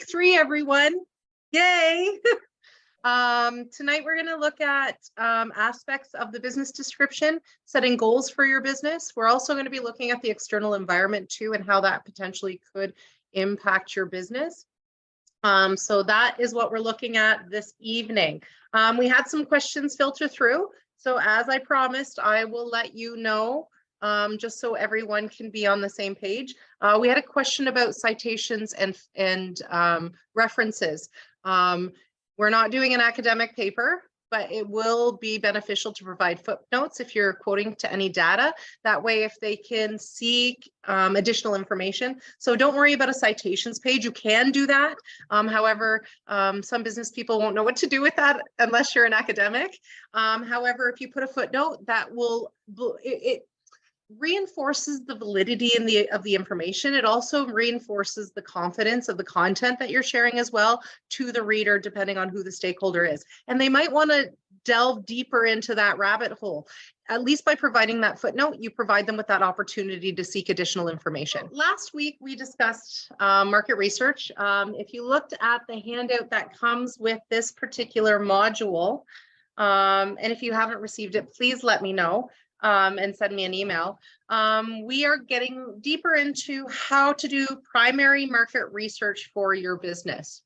EP3, everyone. Yay! Tonight we're going to look at aspects of the business description, setting goals for your business. We're also going to be looking at the external environment too and how that potentially could impact your business. So that is what we're looking at this evening. We had some questions filter through. So as I promised, I will let you know just so everyone can be on the same page. We had a question about citations and references. We're not doing an academic paper, but it will be beneficial to provide footnotes if you're quoting to any data. That way, if they can seek additional information. So don't worry about a citations page. You can do that. However, some business people won't know what to do with that unless you're an academic. However, if you put a footnote, that will, it reinforces the validity of the information. It also reinforces the confidence of the content that you're sharing as well to the reader, depending on who the stakeholder is. And they might want to delve deeper into that rabbit hole. At least by providing that footnote, you provide them with that opportunity to seek additional information. Last week, we discussed market research. If you looked at the handout that comes with this particular module, and if you haven't received it, please let me know. And send me an email. We are getting deeper into how to do primary market research for your business.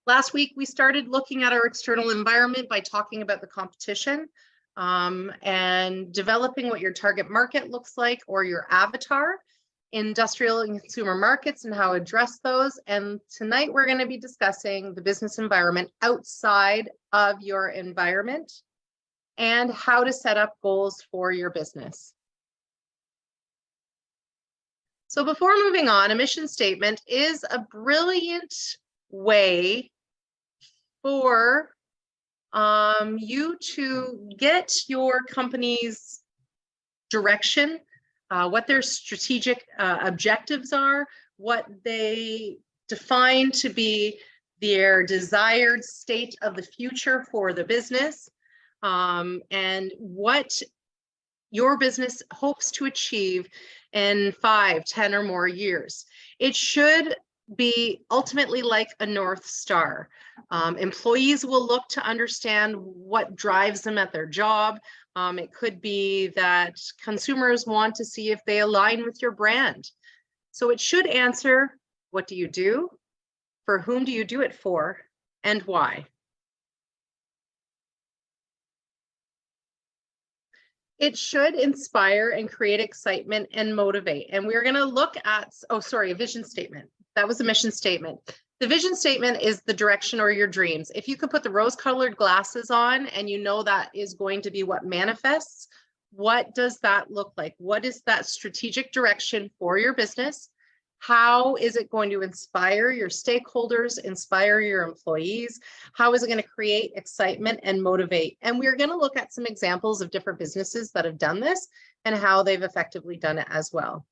Last week, we started looking at our external environment by talking about the competition and developing what your target market looks like or your avatar, industrial and consumer markets and how to address those. And tonight, we're going to be discussing the business environment outside of your environment and how to set up goals for your business. So before moving on, a mission statement is a brilliant way for you to get your company's direction, what their strategic objectives are, what they define to be their desired state of the future for the business, and what your business hopes to achieve in 5, 10 or more years. It should be ultimately like a North Star. Employees will look to understand what drives them at their job. It could be that consumers want to see if they align with your brand. So it should answer, what do you do? For whom do you do it for? And why? It should inspire and create excitement and motivate. And we're going to look at, a vision statement. That was a mission statement. The vision statement is the direction or your dreams. If you could put the rose-colored glasses on and you know that is going to be what manifests, what does that look like? What is that strategic direction for your business? How is it going to inspire your stakeholders, inspire your employees? How is it going to create excitement and motivate? And we're going to look at some examples of different businesses that have done this and how they've effectively done it as well.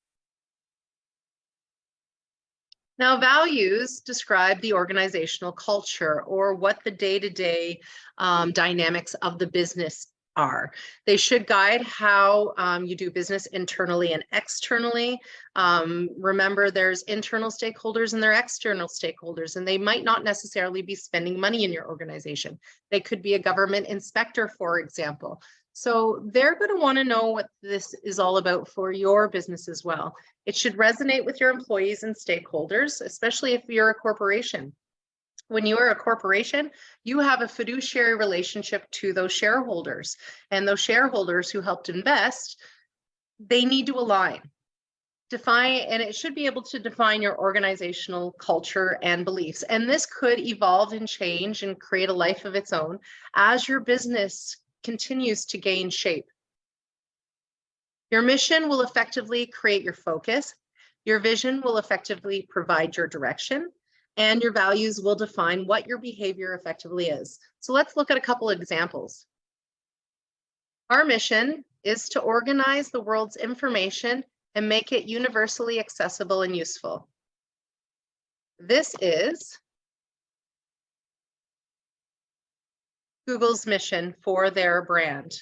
Now, values describe the organizational culture or what the day-to-day dynamics of the business are. They should guide how you do business internally and externally. Remember, there's internal stakeholders and there are external stakeholders, and they might not necessarily be spending money in your organization. They could be a government inspector, for example. So they're going to want to know what this is all about for your business as well. It should resonate with your employees and stakeholders, especially if you're a corporation. When you are a corporation, you have a fiduciary relationship to those shareholders, and those shareholders who helped invest, they need to align, define, and it should be able to define your organizational culture and beliefs. And this could evolve and change and create a life of its own as your business continues to gain shape. Your mission will effectively create your focus. Your vision will effectively provide your direction. And your values will define what your behavior effectively is. So let's look at a couple of examples. Our mission is to organize the world's information and make it universally accessible and useful. This is Google's mission for their brand.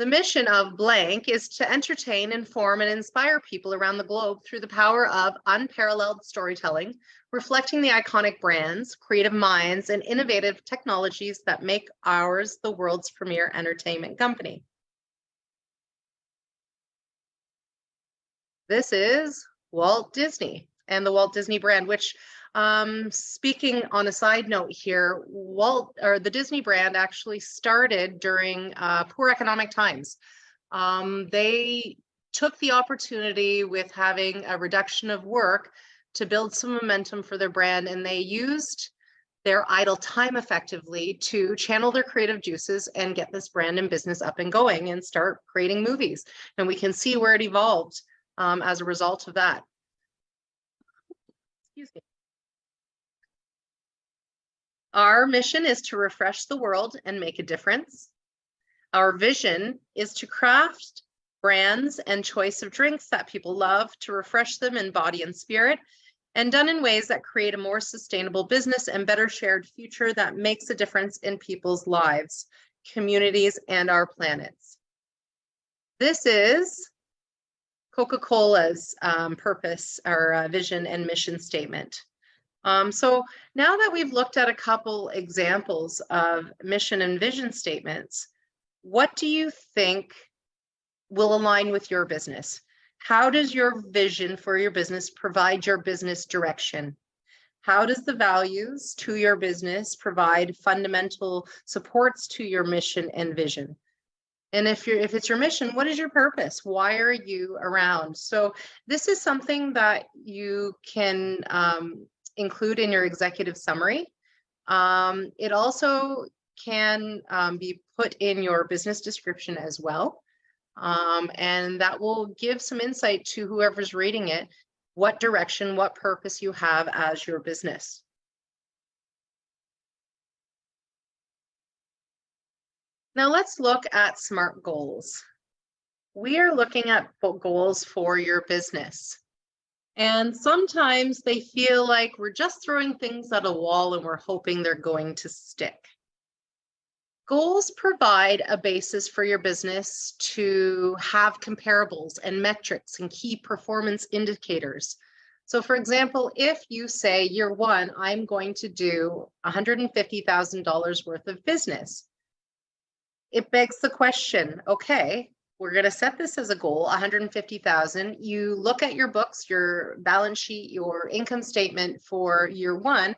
The mission of blank is to entertain, inform, and inspire people around the globe through the power of unparalleled storytelling, reflecting the iconic brands, creative minds, and innovative technologies that make ours the world's premier entertainment company. This is Walt Disney and the Walt Disney brand, which speaking on a side note here, the Disney brand actually started during poor economic times. They took the opportunity with having a reduction of work to build some momentum for their brand, and they used their idle time effectively to channel their creative juices and get this brand and business up and going and start creating movies. And we can see where it evolved as a result of that. Excuse me. Our mission is to refresh the world and make a difference. Our vision is to craft brands and choice of drinks that people love, to refresh them in body and spirit, and done in ways that create a more sustainable business and better shared future that makes a difference in people's lives, communities, and our planets. This is Coca-Cola's purpose or vision and mission statement. So now that we've looked at a couple examples of mission and vision statements, what do you think will align with your business? How does your vision for your business provide your business direction? How does the values to your business provide fundamental supports to your mission and vision? And if it's your mission, what is your purpose? Why are you around? So this is something that you can include in your executive summary. It also can be put in your business description as well. And that will give some insight to whoever's reading it, what direction, what purpose you have as your business. Now let's look at SMART goals. We are looking at goals for your business. And sometimes they feel like we're just throwing things at a wall and we're hoping they're going to stick. Goals provide a basis for your business to have comparables and metrics and key performance indicators. So for example, if you say year one, I'm going to do $150,000 worth of business, it begs the question, okay, we're going to set this as a goal, 150,000. You look at your books, your balance sheet, your income statement for year one.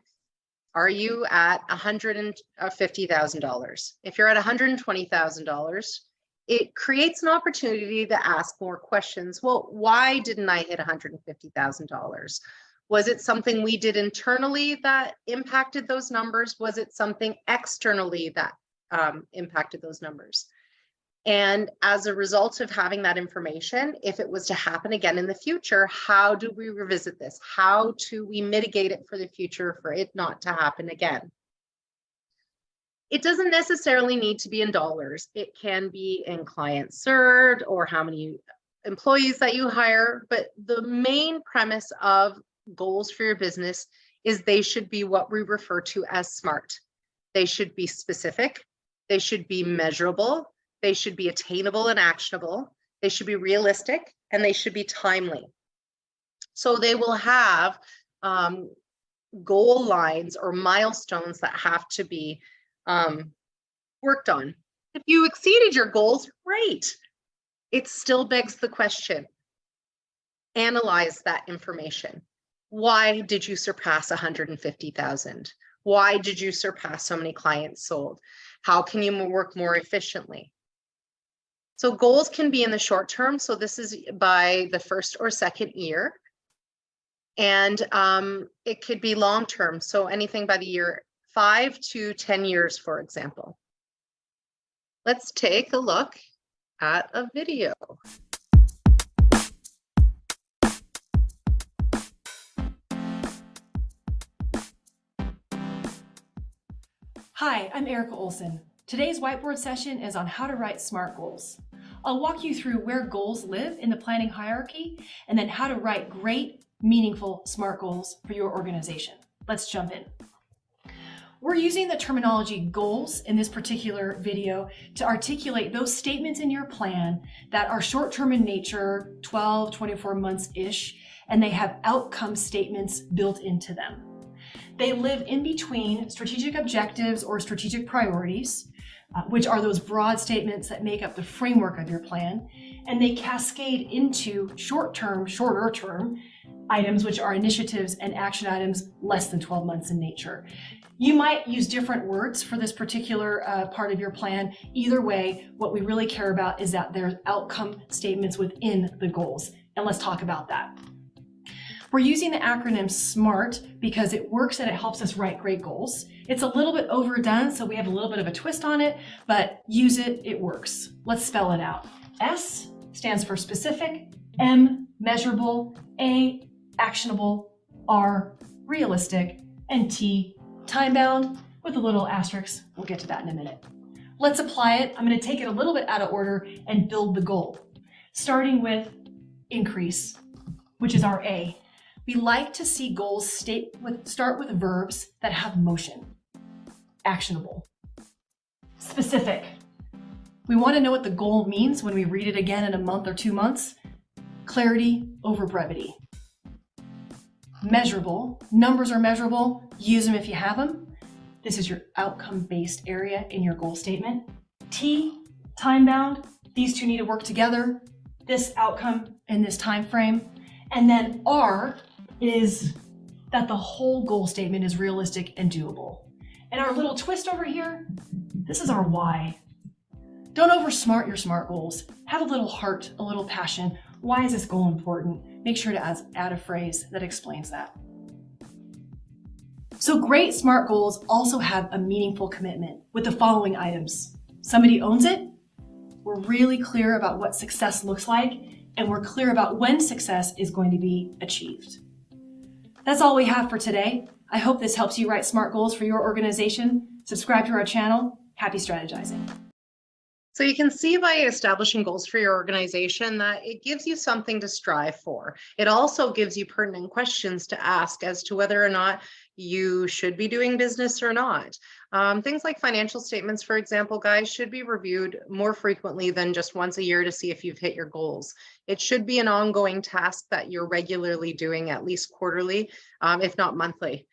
Are you at $150,000? If you're at $120,000, it creates an opportunity to ask more questions. Well, why didn't I hit $150,000? Was it something we did internally that impacted those numbers? Was it something externally that impacted those numbers? And as a result of having that information, if it was to happen again in the future, how do we revisit this? How do we mitigate it for the future for it not to happen again? It doesn't necessarily need to be in dollars. It can be in clients served or how many employees that you hire. But the main premise of goals for your business is they should be what we refer to as SMART. They should be specific. They should be measurable. They should be attainable and actionable. They should be realistic, and they should be timely. So they will have goal lines or milestones that have to be worked on. If you exceeded your goals, great. It still begs the question, analyze that information. Why did you surpass 150,000? Why did you surpass so many clients sold? How can you work more efficiently? So goals can be in the short term. So this is by the first or second year. And it could be long term. So anything by the year 5 to 10 years, for example. Let's take a look at a video. Hi, I'm Erica Olson. Today's whiteboard session is on how to write SMART goals. I'll walk you through where goals live in the planning hierarchy and then how to write great, meaningful SMART goals for your organization. Let's jump in. We're using the terminology goals in this particular video to articulate those statements in your plan that are short-term in nature, 12, 24 months-ish, and they have outcome statements built into them. They live in between strategic objectives or strategic priorities, which are those broad statements that make up the framework of your plan, and they cascade into shorter term items, which are initiatives and action items less than 12 months in nature. You might use different words for this particular part of your plan. Either way, what we really care about is that there's outcome statements within the goals. And let's talk about that. We're using the acronym SMART because it works and it helps us write great goals. It's a little bit overdone, so we have a little bit of a twist on it, but use it, it works. Let's spell it out. S stands for specific, M, measurable, A, actionable, R, realistic, and T, time-bound, with a little asterisk. We'll get to that in a minute. Let's apply it. I'm going to take it a little bit out of order and build the goal, starting with increase, which is our A. We like to see goals start with verbs that have motion. Actionable. Specific. We want to know what the goal means when we read it again in a month or 2 months. Clarity over brevity. Measurable. Numbers are measurable. Use them if you have them. This is your outcome-based area in your goal statement. T, time-bound. These two need to work together. This outcome in this time frame. And then R is that the whole goal statement is realistic and doable. And our little twist over here, this is our why. Don't oversmart your SMART goals. Have a little heart, a little passion. Why is this goal important? Make sure to add a phrase that explains that. So great SMART goals also have a meaningful commitment with the following items. Somebody owns it. We're really clear about what success looks like, and we're clear about when success is going to be achieved. That's all we have for today. I hope this helps you write SMART goals for your organization. Subscribe to our channel. Happy strategizing. So you can see by establishing goals for your organization that it gives you something to strive for. It also gives you pertinent questions to ask as to whether or not you should be doing business or not. Things like financial statements, for example, guys, should be reviewed more frequently than just once a year to see if you've hit your goals. It should be an ongoing task that you're regularly doing, at least quarterly, if not monthly.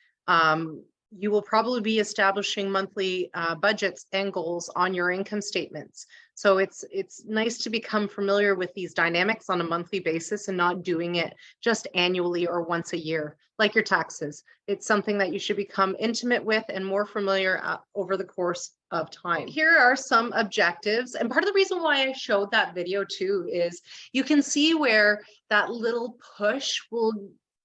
You will probably be establishing monthly budgets and goals on your income statements. So it's nice to become familiar with these dynamics on a monthly basis and not doing it just annually or once a year, like your taxes. It's something that you should become intimate with and more familiar over the course of time. Here are some objectives. And part of the reason why I showed that video too is you can see where that little push will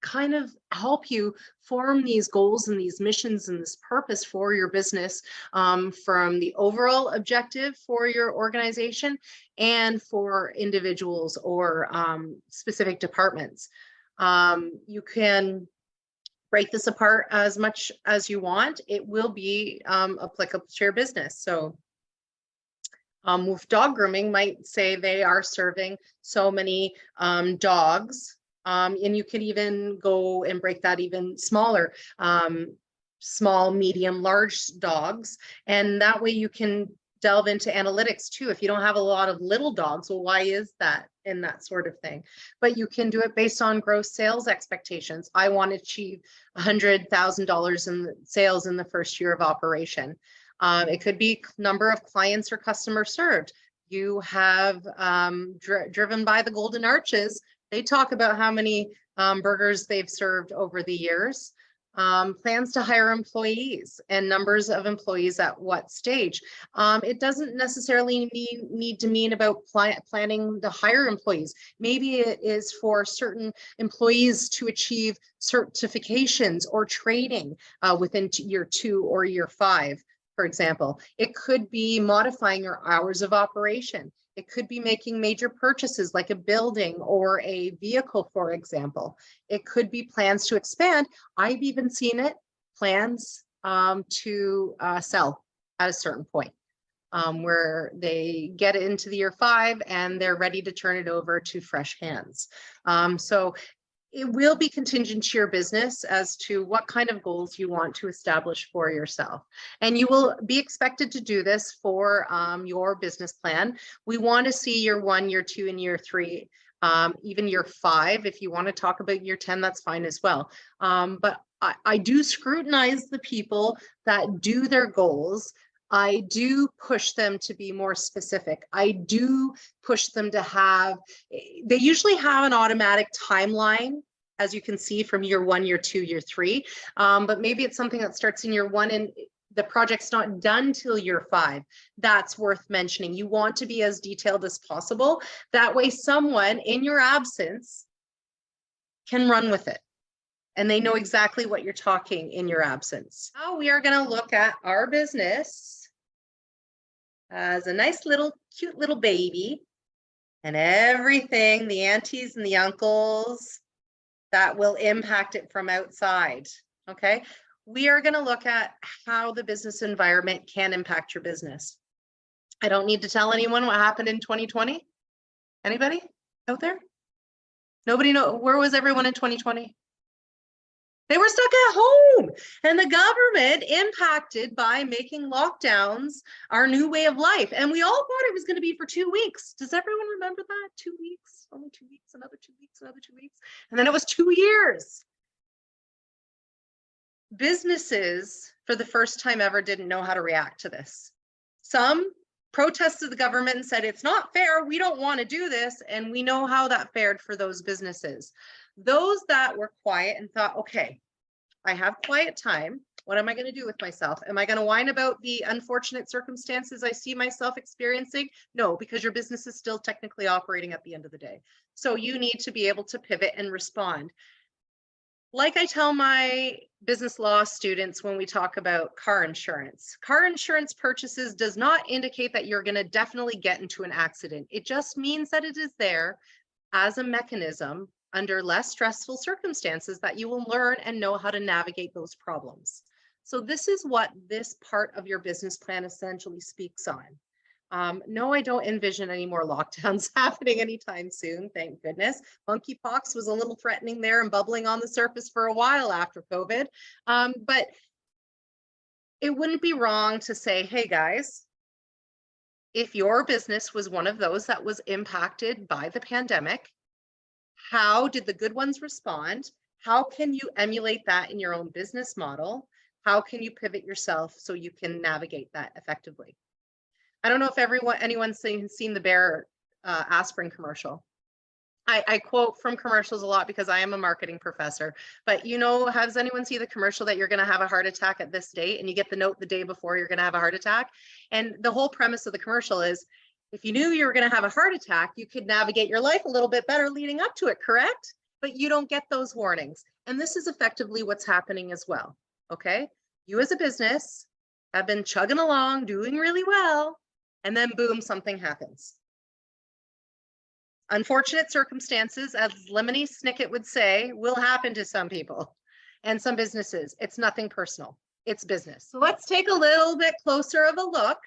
kind of help you form these goals and these missions and this purpose for your business, from the overall objective for your organization and for individuals or specific departments. You can break this apart as much as you want. It will be applicable to your business. So with dog grooming, might say they are serving so many dogs. And you could even go and break that even smaller, small, medium, large dogs. And that way you can delve into analytics too. If you don't have a lot of little dogs, well, why is that? And that sort of thing. But you can do it based on gross sales expectations. I want to achieve $100,000 in sales in the first year of operation. It could be number of clients or customers served. You have driven by the Golden Arches. They talk about how many burgers they've served over the years. Plans to hire employees and numbers of employees at what stage. It doesn't necessarily need to mean about planning to hire employees. Maybe it is for certain employees to achieve certifications or training within year 2 or year 5, for example. It could be modifying your hours of operation. It could be making major purchases like a building or a vehicle, for example. It could be plans to expand. I've even seen it, plans to sell at a certain point, where they get into the year 5 and they're ready to turn it over to fresh hands. So it will be contingent to your business as to what kind of goals you want to establish for yourself. And you will be expected to do this for your business plan. We want to see year 1, year 2, and year 3, even year 5. If you want to talk about year 10, that's fine as well. But I do scrutinize the people that do their goals. I do push them to be more specific. I do push them to have, they usually have an automatic timeline, as you can see from year 1, year 2, year 3. But maybe it's something that starts in year 1 and the project's not done till year 5. That's worth mentioning. You want to be as detailed as possible. That way someone in your absence can run with it, and they know exactly what you're talking in your absence. Now we are going to look at our business as a nice little, cute little baby, and everything, the aunties and the uncles, that will impact it from outside. Okay. We are going to look at how the business environment can impact your business. I don't need to tell anyone what happened in 2020. Anybody out there? Nobody know. Where was everyone in 2020? They were stuck at home, and the government impacted by making lockdowns our new way of life. And we all thought it was going to be for 2 weeks. Does everyone remember that? 2 weeks, only 2 weeks, another 2 weeks, another 2 weeks. And then it was 2 years. Businesses, for the first time ever, didn't know how to react to this. Some protested the government and said, it's not fair, we don't want to do this. And we know how that fared for those businesses. Those that were quiet and thought, okay, I have quiet time. What am I going to do with myself? Am I going to whine about the unfortunate circumstances I see myself experiencing? No, because your business is still technically operating at the end of the day. So you need to be able to pivot and respond. Like I tell my business law students when we talk about car insurance purchases does not indicate that you're going to definitely get into an accident. It just means that it is there as a mechanism under less stressful circumstances that you will learn and know how to navigate those problems. So this is what this part of your business plan essentially speaks on. No, I don't envision any more lockdowns happening anytime soon, thank goodness. Monkeypox was a little threatening there and bubbling on the surface for a while after COVID. But it wouldn't be wrong to say, hey guys, if your business was one of those that was impacted by the pandemic, how did the good ones respond? How can you emulate that in your own business model? How can you pivot yourself so you can navigate that effectively? I don't know if anyone's seen the Bear aspirin commercial. I quote from commercials a lot because I am a marketing professor, but has anyone seen the commercial that you're going to have a heart attack at this date, and you get the note the day before you're going to have a heart attack? And the whole premise of the commercial is, if you knew you were going to have a heart attack, you could navigate your life a little bit better leading up to it, correct? But you don't get those warnings. And this is effectively what's happening as well, okay? You as a business have been chugging along, doing really well, and then boom, something happens. Unfortunate circumstances, as Lemony Snicket would say, will happen to some people and some businesses. It's nothing personal, it's business. So let's take a little bit closer of a look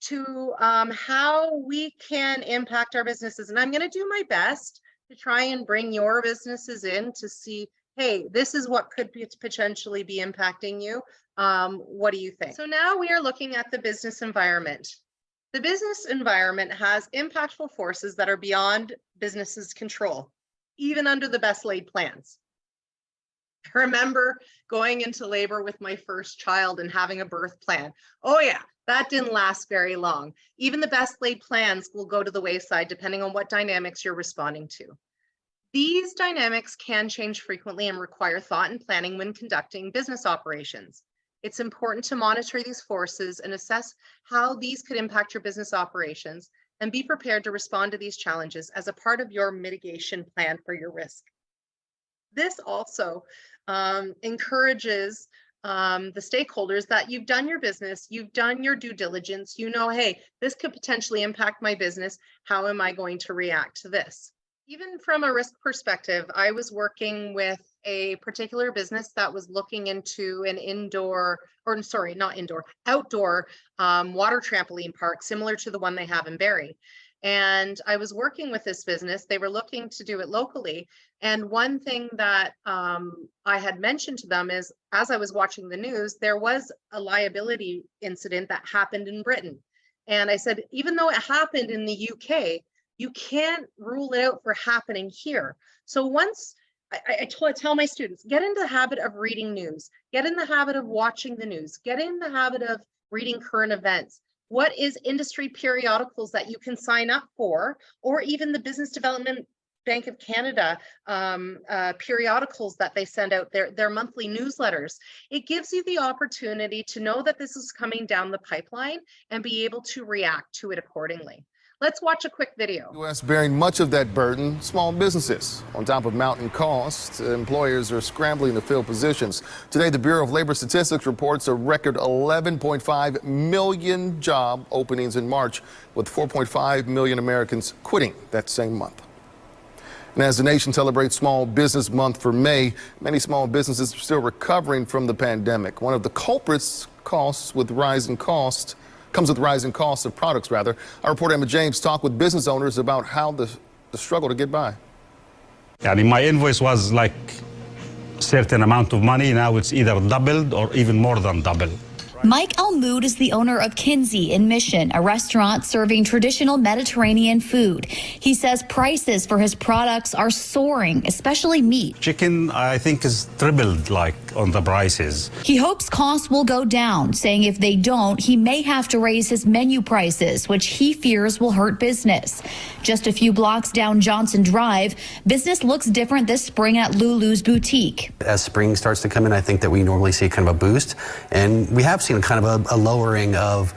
to how we can impact our businesses. And I'm going to do my best to try and bring your businesses in to see, hey, this is what could potentially be impacting you. What do you think? So now we are looking at the business environment. The business environment has impactful forces that are beyond business's control, even under the best laid plans. I remember going into labor with my first child and having a birth plan. Oh yeah, that didn't last very long. Even the best laid plans will go to the wayside depending on what dynamics you're responding to. These dynamics can change frequently and require thought and planning when conducting business operations. It's important to monitor these forces and assess how these could impact your business operations, and be prepared to respond to these challenges as a part of your mitigation plan for your risk. This also encourages the stakeholders that you've done your business, you've done your due diligence, hey, this could potentially impact my business. How am I going to react to this? Even from a risk perspective, I was working with a particular business that was looking into an outdoor water trampoline park similar to the one they have in Barrie. And I was working with this business. They were looking to do it locally. And one thing that I had mentioned to them is, as I was watching the news, there was a liability incident that happened in Britain. And I said, even though it happened in the UK, you can't rule it out for happening here. So once I tell my students, get into the habit of reading news, get in the habit of watching the news, get in the habit of reading current events. What is industry periodicals that you can sign up for, or even the Business Development Bank of Canada periodicals that they send out, their monthly newsletters. It gives you the opportunity to know that this is coming down the pipeline and be able to react to it accordingly. Let's watch a quick video. U.S. bearing much of that burden, small businesses. On top of mounting costs, employers are scrambling to fill positions. Today, the Bureau of Labor Statistics reports a record 11.5 million job openings in March, with 4.5 million Americans quitting that same month. And as the nation celebrates Small Business Month for May, many small businesses are still recovering from the pandemic. One of the culprits comes with rising costs of products, rather. Our reporter Emma James talked with business owners about how the struggle to get by. My invoice was like a certain amount of money. Now it's either doubled or even more than double. Mike Almood is the owner of Kinsey in Mission, a restaurant serving traditional Mediterranean food. He says prices for his products are soaring, especially meat. Chicken, I think, is tripled like on the prices. He hopes costs will go down, saying if they don't, he may have to raise his menu prices, which he fears will hurt business. Just a few blocks down Johnson Drive, business looks different this spring at Lulu's boutique. As spring starts to come in, I think that we normally see kind of a boost, and we have seen kind of a lowering of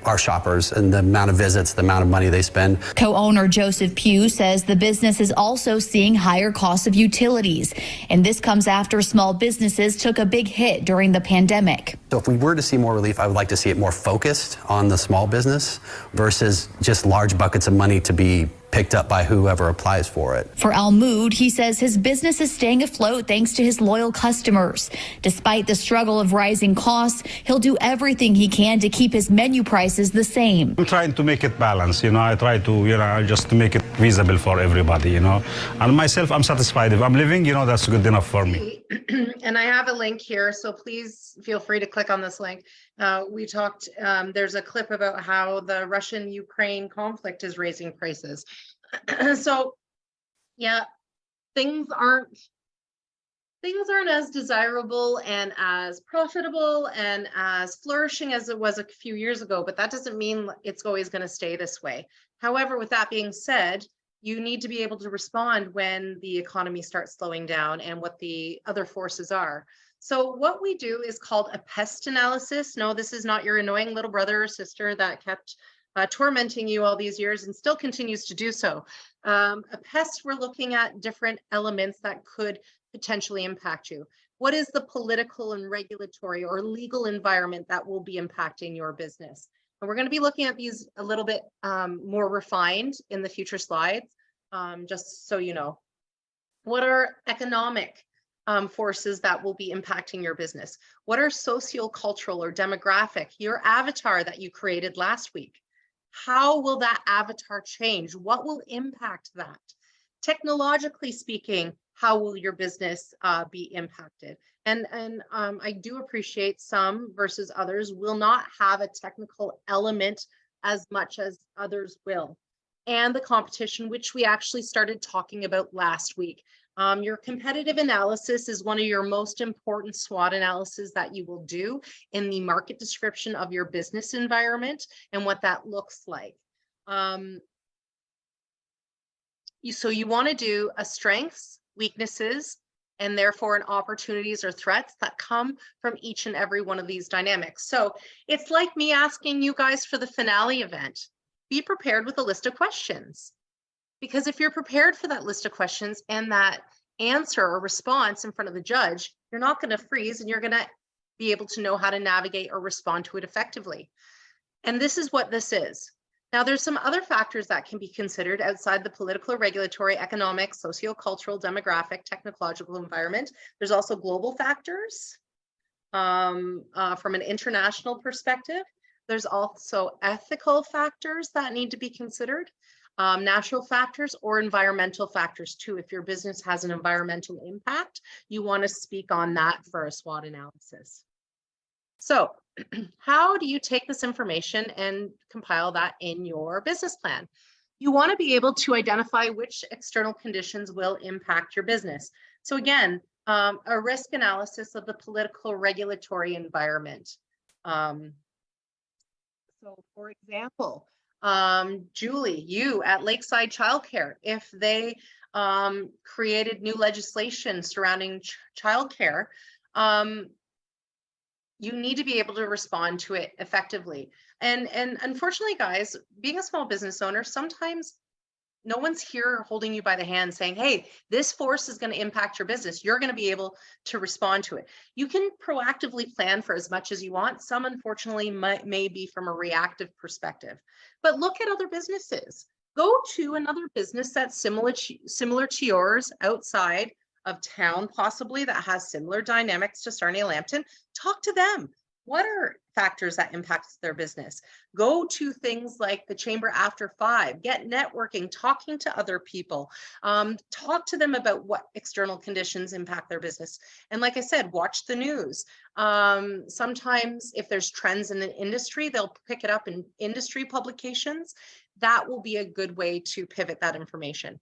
our shoppers and the amount of visits, the amount of money they spend. Co-owner Joseph Pugh says the business is also seeing higher costs of utilities, and this comes after small businesses took a big hit during the pandemic. So if we were to see more relief, I would like to see it more focused on the small business versus just large buckets of money to be picked up by whoever applies for it. For Almood, he says his business is staying afloat thanks to his loyal customers. Despite the struggle of rising costs, he'll do everything he can to keep his menu prices the same. I'm trying to make it balance, I try to, just to make it feasible for everybody, And myself, I'm satisfied. If I'm living, that's good enough for me. And I have a link here, so please feel free to click on this link. We talked, there's a clip about how the Russian-Ukraine conflict is raising prices. So yeah, things aren't as desirable and as profitable and as flourishing as it was a few years ago, but that doesn't mean it's always going to stay this way. However, with that being said, you need to be able to respond when the economy starts slowing down and what the other forces are. So what we do is called a pest analysis. No, this is not your annoying little brother or sister that kept tormenting you all these years and still continues to do so. A pest, we're looking at different elements that could potentially impact you. What is the political and regulatory or legal environment that will be impacting your business? And we're going to be looking at these a little bit more refined in the future slides, just so you know. What are economic forces that will be impacting your business? What are socio-cultural or demographic? Your avatar that you created last week. How will that avatar change? What will impact that? Technologically speaking, how will your business be impacted? And I do appreciate some versus others will not have a technical element as much as others will. And the competition, which we actually started talking about last week. Your competitive analysis is one of your most important SWOT analysis that you will do in the market description of your business environment and what that looks like. So you want to do a strengths, weaknesses, and therefore an opportunities or threats that come from each and every one of these dynamics. So it's like me asking you guys for the finale event, be prepared with a list of questions. Because if you're prepared for that list of questions and that answer or response in front of the judge, you're not going to freeze and you're going to be able to know how to navigate or respond to it effectively. And this is what this is. Now, there's some other factors that can be considered outside the political, regulatory, economic, socio-cultural, demographic, technological environment. There's also global factors from an international perspective. There's also ethical factors that need to be considered, natural factors or environmental factors too. If your business has an environmental impact, you want to speak on that for a SWOT analysis. So how do you take this information and compile that in your business plan? You want to be able to identify which external conditions will impact your business. So again, a risk analysis of the political regulatory environment. So for example, Julie, you at Lakeside Childcare, if they created new legislation surrounding childcare, you need to be able to respond to it effectively. And unfortunately, guys, being a small business owner, sometimes no one's here holding you by the hand saying, hey, this force is going to impact your business. You're going to be able to respond to it. You can proactively plan for as much as you want. Some, unfortunately, may be from a reactive perspective. But look at other businesses. Go to another business that's similar to yours outside of town, possibly, that has similar dynamics to Sarnia Lambton. Talk to them. What are factors that impact their business? Go to things like the Chamber After 5, get networking, talking to other people, talk to them about what external conditions impact their business. And like I said, watch the news. Sometimes if there's trends in the industry, they'll pick it up in industry publications. That will be a good way to pivot that information.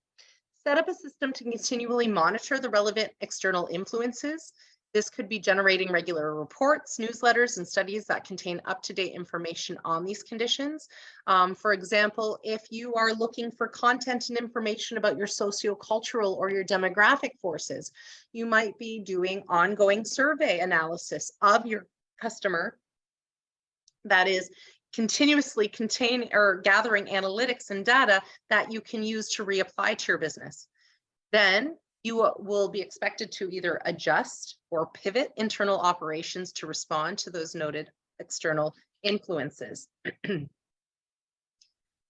Set up a system to continually monitor the relevant external influences. This could be generating regular reports, newsletters, and studies that contain up-to-date information on these conditions. For example, if you are looking for content and information about your sociocultural or your demographic forces, you might be doing ongoing survey analysis of your customer that is continuously gathering analytics and data that you can use to reapply to your business. Then you will be expected to either adjust or pivot internal operations to respond to those noted external influences.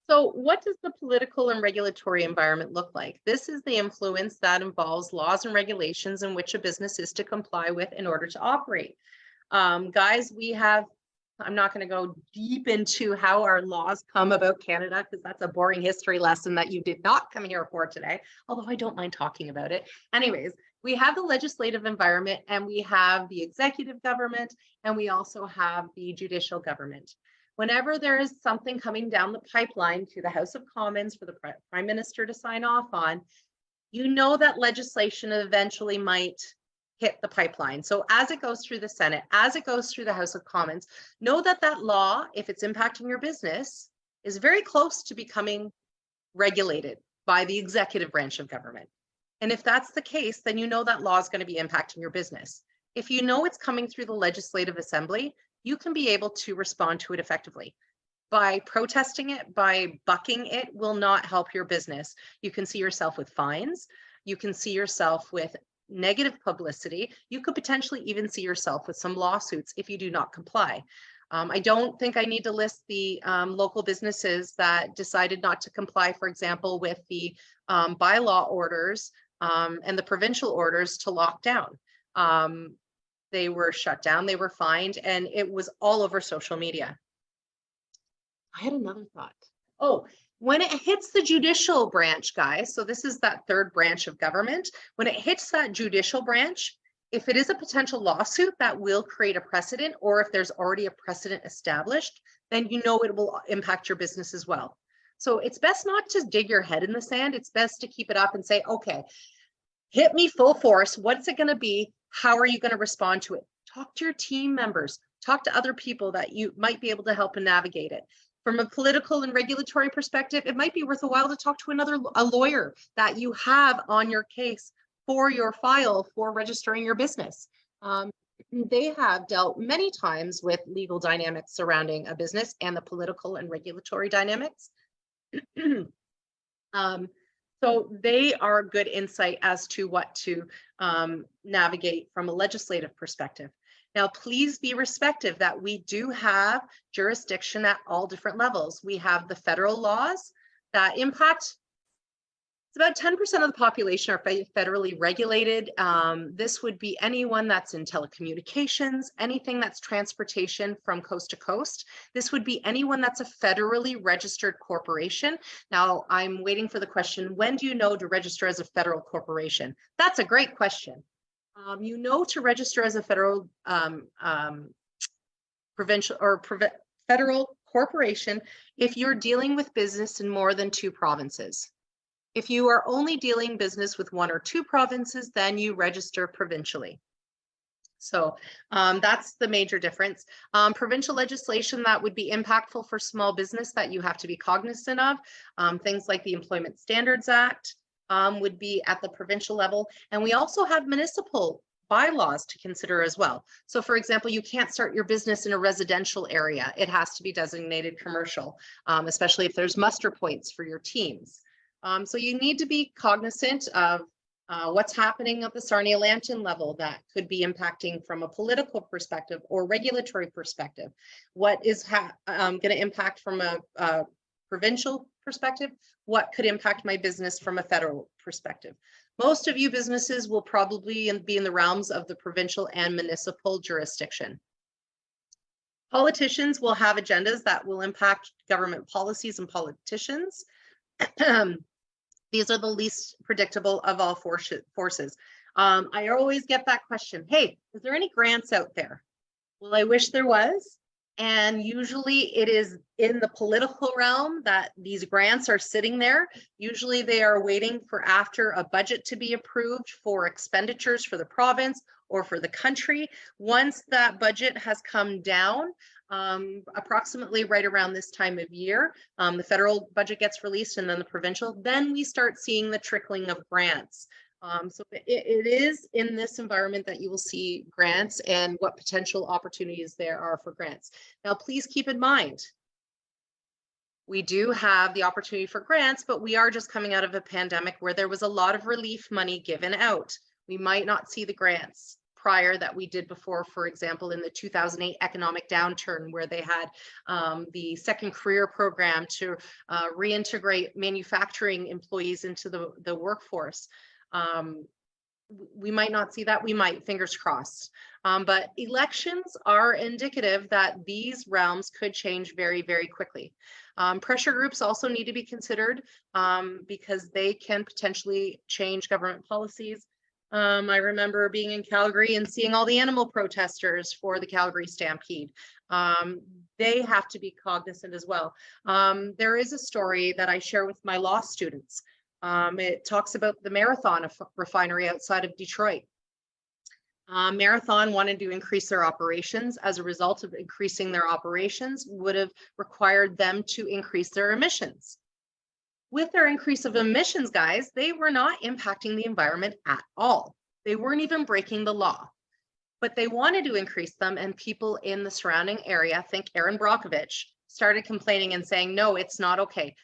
So what does the political and regulatory environment look like? This is the influence that involves laws and regulations in which a business is to comply with in order to operate. Guys, I'm not going to go deep into how our laws come about Canada, because that's a boring history lesson that you did not come here for today, although I don't mind talking about it. Anyways, we have the legislative environment, and we have the executive government, and we also have the judicial government. Whenever there is something coming down the pipeline to the House of Commons for the Prime Minister to sign off on, you know that legislation eventually might hit the pipeline. So as it goes through the Senate, as it goes through the House of Commons, know that that law, if it's impacting your business, is very close to becoming regulated by the executive branch of government. And if that's the case, then you know that law is going to be impacting your business. If you know it's coming through the Legislative Assembly, you can be able to respond to it effectively. By protesting it, by bucking it, will not help your business. You can see yourself with fines. You can see yourself with negative publicity. You could potentially even see yourself with some lawsuits if you do not comply. I don't think I need to list the local businesses that decided not to comply, for example, with the bylaw orders and the provincial orders to lock down. They were shut down, they were fined, and it was all over social media. I had another thought. Oh, when it hits the judicial branch, guys, so this is that third branch of government, when it hits that judicial branch, if it is a potential lawsuit that will create a precedent, or if there's already a precedent established, then you know it will impact your business as well. So it's best not to dig your head in the sand. It's best to keep it up and say, okay, hit me full force. What's it going to be? How are you going to respond to it? Talk to your team members. Talk to other people that you might be able to help and navigate it. From a political and regulatory perspective, it might be worth a while to talk to a lawyer that you have on your case for your file for registering your business. They have dealt many times with legal dynamics surrounding a business and the political and regulatory dynamics. So they are good insight as to what to navigate from a legislative perspective. Now, please be respectful that we do have jurisdiction at all different levels. We have the federal laws that impact It's about 10% of the population are federally regulated. This would be anyone that's in telecommunications, anything that's transportation from coast to coast. This would be anyone that's a federally registered corporation. Now, I'm waiting for the question, when do you know to register as a federal corporation? That's a great question. You know to register as a federal, provincial or federal corporation if you're dealing with business in more than 2 provinces. If you are only dealing business with 1 or 2 provinces, then you register provincially. So that's the major difference. Provincial legislation that would be impactful for small business that you have to be cognizant of. Things like the Employment Standards Act would be at the provincial level. And we also have municipal bylaws to consider as well. So for example, you can't start your business in a residential area. It has to be designated commercial, especially if there's muster points for your teams. So you need to be cognizant of what's happening at the Sarnia-Lambton level that could be impacting from a political perspective or regulatory perspective. What is going to impact from a provincial perspective? What could impact my business from a federal perspective? Most of you businesses will probably be in the realms of the provincial and municipal jurisdiction. Politicians will have agendas that will impact government policies and politicians. These are the least predictable of all forces. I always get that question, hey, is there any grants out there? Well, I wish there was. And usually it is in the political realm that these grants are sitting there. Usually they are waiting for after a budget to be approved for expenditures for the province or for the country. Once that budget has come down, approximately right around this time of year, the federal budget gets released and then the provincial, then we start seeing the trickling of grants. So it is in this environment that you will see grants and what potential opportunities there are for grants. Now, please keep in mind, we do have the opportunity for grants, but we are just coming out of a pandemic where there was a lot of relief money given out. We might not see the grants prior that we did before, for example, in the 2008 economic downturn, where they had the second career program to reintegrate manufacturing employees into the workforce. We might not see that, we might, fingers crossed. But elections are indicative that these realms could change very, very quickly. Pressure groups also need to be considered because they can potentially change government policies. I remember being in Calgary and seeing all the animal protesters for the Calgary Stampede. They have to be cognizant as well. There is a story that I share with my law students. It talks about the Marathon refinery outside of Detroit. Marathon wanted to increase their operations. As a result of increasing their operations, would have required them to increase their emissions. With their increase of emissions, guys, they were not impacting the environment at all. They weren't even breaking the law, but they wanted to increase them, and people in the surrounding area, think Aaron Brockovich, started complaining and saying, no, it's not okay.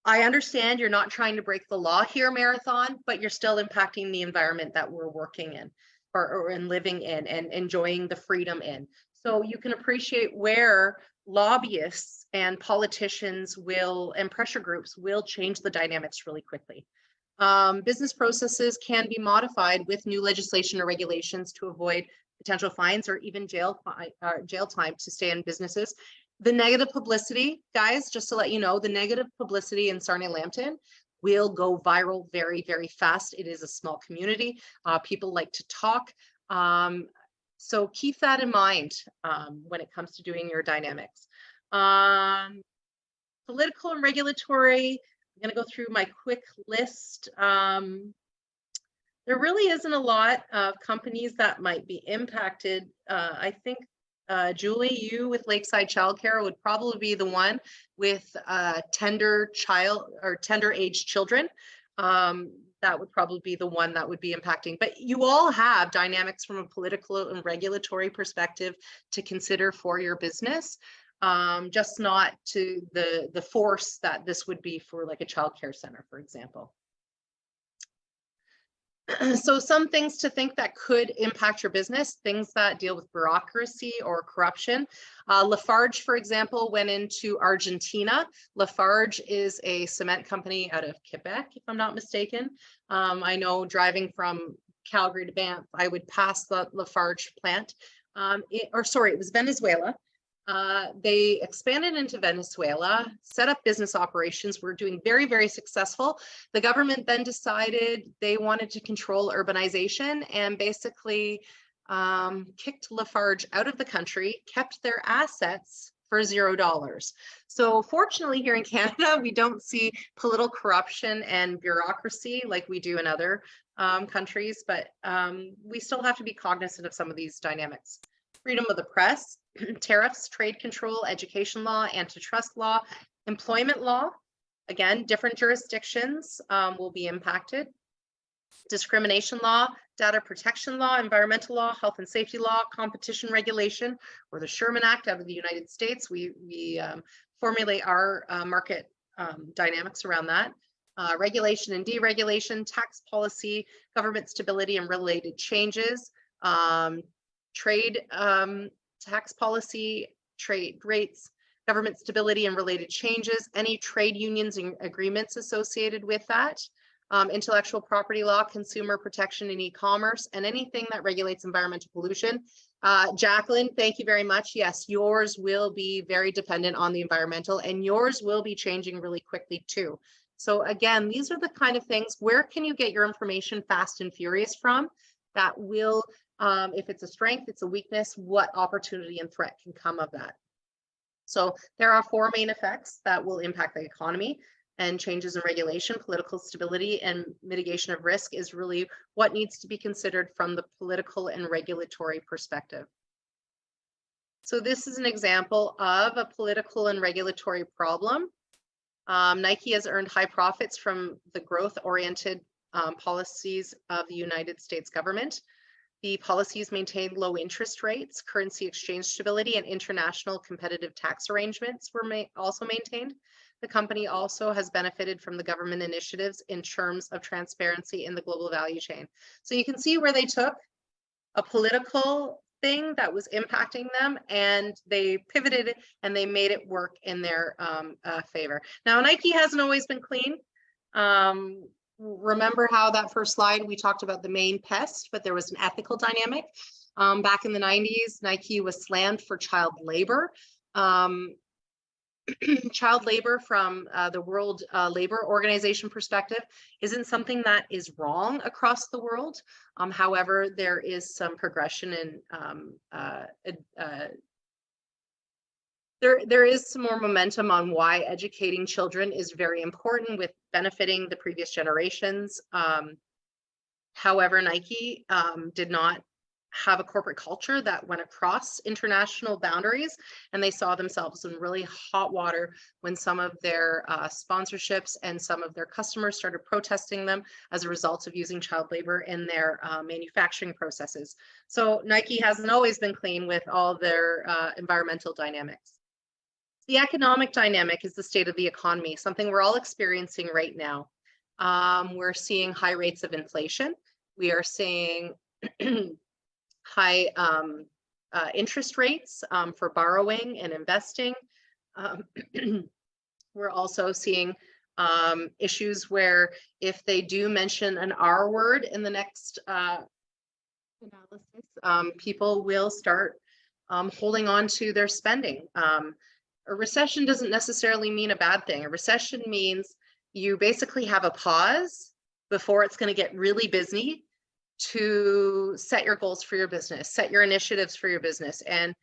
I understand you're not trying to break the law here, Marathon, but you're still impacting the environment that we're working in or in living in and enjoying the freedom in. So you can appreciate where lobbyists and politicians will and pressure groups will change the dynamics really quickly. Business processes can be modified with new legislation or regulations to avoid potential fines or even jail time to stay in businesses. The negative publicity, guys, just to let you know, the negative publicity in Sarnia-Lambton will go viral very, very fast. It is a small community. People like to talk. So keep that in mind when it comes to doing your dynamics. Political and regulatory, I'm going to go through my quick list. There really isn't a lot of companies that might be impacted. I think Julie, you with Lakeside Childcare would probably be the one with tender age children. That would probably be the one that would be impacting. But you all have dynamics from a political and regulatory perspective to consider for your business, just not to the force that this would be for like a childcare center, for example. So some things to think that could impact your business, things that deal with bureaucracy or corruption. Lafarge, for example, went into Argentina. Lafarge is a cement company out of Quebec, if I'm not mistaken. I know driving from Calgary to Banff, I would pass the Lafarge plant. It was Venezuela. They expanded into Venezuela, set up business operations, were doing very, very successful. The government then decided they wanted to control urbanization and basically kicked Lafarge out of the country, kept their assets for $0. So fortunately here in Canada, we don't see political corruption and bureaucracy like we do in other countries, but we still have to be cognizant of some of these dynamics. Freedom of the press, tariffs, trade control, education law, antitrust law, employment law. Again, different jurisdictions will be impacted. Discrimination law, data protection law, environmental law, health and safety law, competition regulation, or the Sherman Act out of the United States. We formulate our market dynamics around that. Regulation and deregulation, tax policy, government stability and related changes, trade tax policy, trade rates, government stability and related changes, any trade unions and agreements associated with that, intellectual property law, consumer protection and e-commerce, and anything that regulates environmental pollution. Jacqueline, thank you very much. Yes, yours will be very dependent on the environmental, and yours will be changing really quickly too. So again, these are the kind of things, where can you get your information fast and furious from that will, if it's a strength, it's a weakness, what opportunity and threat can come of that? So there are four main effects that will impact the economy, and changes in regulation, political stability, and mitigation of risk is really what needs to be considered from the political and regulatory perspective. So this is an example of a political and regulatory problem. Nike has earned high profits from the growth-oriented policies of the United States government. The policies maintained low interest rates, currency exchange stability, and international competitive tax arrangements were also maintained. The company also has benefited from the government initiatives in terms of transparency in the global value chain. So you can see where they took a political thing that was impacting them and they pivoted and they made it work in their favor. Now, Nike hasn't always been clean. Remember how that first slide, we talked about the main pest, but there was an ethical dynamic. Back in the 90s, Nike was slammed for child labor. Child labor from the World Labor Organization perspective isn't something that is wrong across the world. However, there is some progression and there is some more momentum on why educating children is very important with benefiting the previous generations. However, Nike did not have a corporate culture that went across international boundaries, and they saw themselves in really hot water when some of their sponsorships and some of their customers started protesting them as a result of using child labor in their manufacturing processes. So Nike hasn't always been clean with all their environmental dynamics. The economic dynamic is the state of the economy, something we're all experiencing right now. We're seeing high rates of inflation. We are seeing high interest rates for borrowing and investing. We're also seeing issues where if they do mention an R word in the next analysis, people will start holding on to their spending. A recession doesn't necessarily mean a bad thing. A recession means you basically have a pause before it's going to get really busy to set your goals for your business, set your initiatives for your business, and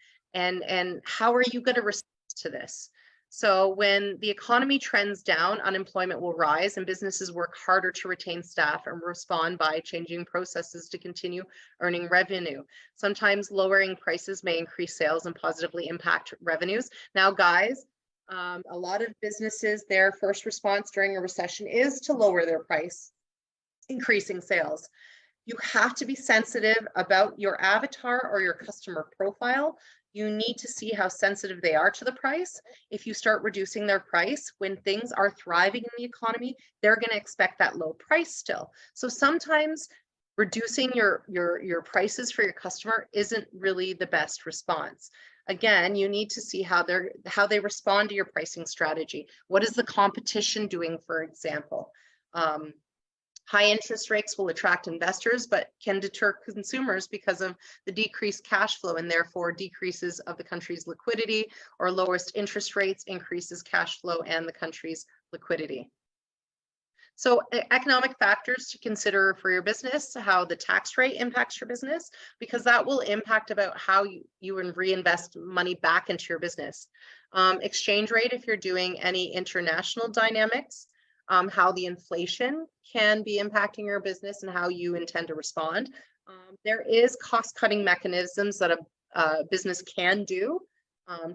how are you going to respond to this? So when the economy trends down, unemployment will rise and businesses work harder to retain staff and respond by changing processes to continue earning revenue. Sometimes lowering prices may increase sales and positively impact revenues. Now, guys, a lot of businesses, their first response during a recession is to lower their price, increasing sales. You have to be sensitive about your avatar or your customer profile. You need to see how sensitive they are to the price. If you start reducing their price when things are thriving in the economy, they're going to expect that low price still. So sometimes reducing your prices for your customer isn't really the best response. Again, you need to see how they respond to your pricing strategy. What is the competition doing, for example? High interest rates will attract investors, but can deter consumers because of the decreased cash flow and therefore decreases of the country's liquidity, or lowest interest rates increases cash flow and the country's liquidity. So economic factors to consider for your business, how the tax rate impacts your business, because that will impact about how you reinvest money back into your business. Exchange rate, if you're doing any international dynamics, how the inflation can be impacting your business and how you intend to respond. There is cost-cutting mechanisms that a business can do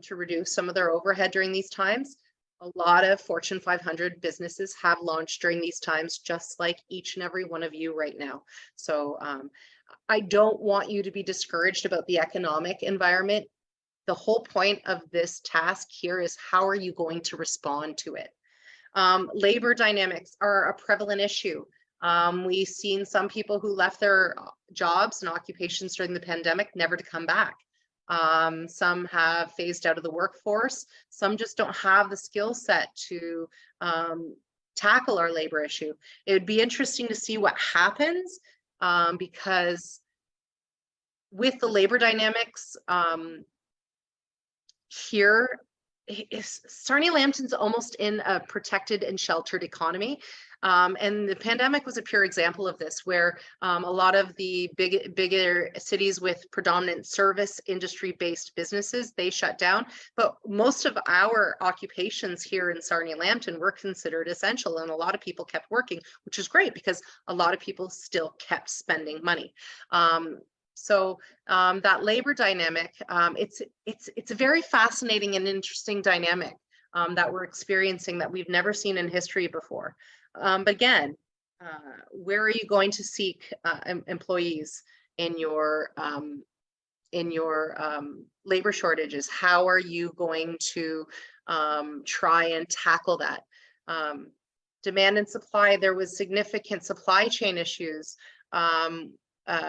to reduce some of their overhead during these times. A lot of Fortune 500 businesses have launched during these times, just like each and every one of you right now. So I don't want you to be discouraged about the economic environment. The whole point of this task here is how are you going to respond to it? Labor dynamics are a prevalent issue. We've seen some people who left their jobs and occupations during the pandemic never to come back. Some have phased out of the workforce. Some just don't have the skill set to tackle our labor issue. It would be interesting to see what happens because with the labor dynamics here, Sarnia Lambton's almost in a protected and sheltered economy. And the pandemic was a pure example of this, where a lot of the bigger cities with predominant service industry-based businesses, they shut down. But most of our occupations here in Sarnia Lambton were considered essential, and a lot of people kept working, which is great because a lot of people still kept spending money. So that labor dynamic, it's a very fascinating and interesting dynamic that we're experiencing that we've never seen in history before. But again, where are you going to seek employees in your labor shortages? How are you going to try and tackle that? Demand and supply, there was significant supply chain issues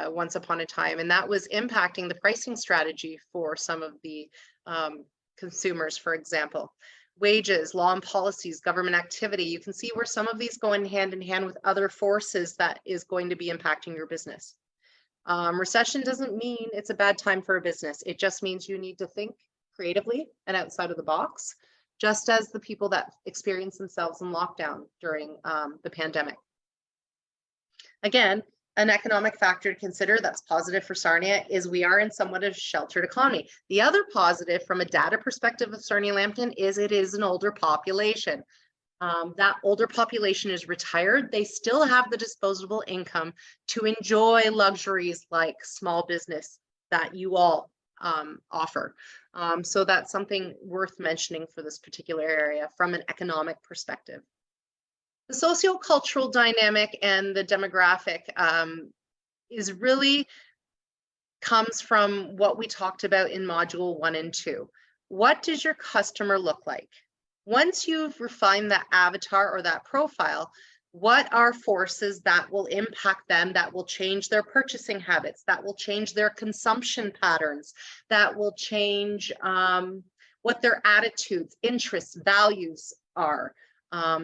once upon a time, and that was impacting the pricing strategy for some of the consumers, for example. Wages, law and policies, government activity, you can see where some of these go in hand with other forces that is going to be impacting your business. Recession doesn't mean it's a bad time for a business. It just means you need to think creatively and outside of the box, just as the people that experience themselves in lockdown during the pandemic. Again, an economic factor to consider that's positive for Sarnia is we are in somewhat of a sheltered economy. The other positive from a data perspective of Sarnia Lambton is it is an older population. That older population is retired. They still have the disposable income to enjoy luxuries like small business that you all offer. So that's something worth mentioning for this particular area from an economic perspective. The sociocultural dynamic and the demographic is really comes from what we talked about in module 1 and 2. What does your customer look like? Once you've refined that avatar or that profile, what are forces that will impact them, that will change their purchasing habits, that will change their consumption patterns, that will change what their attitudes, interests, values are?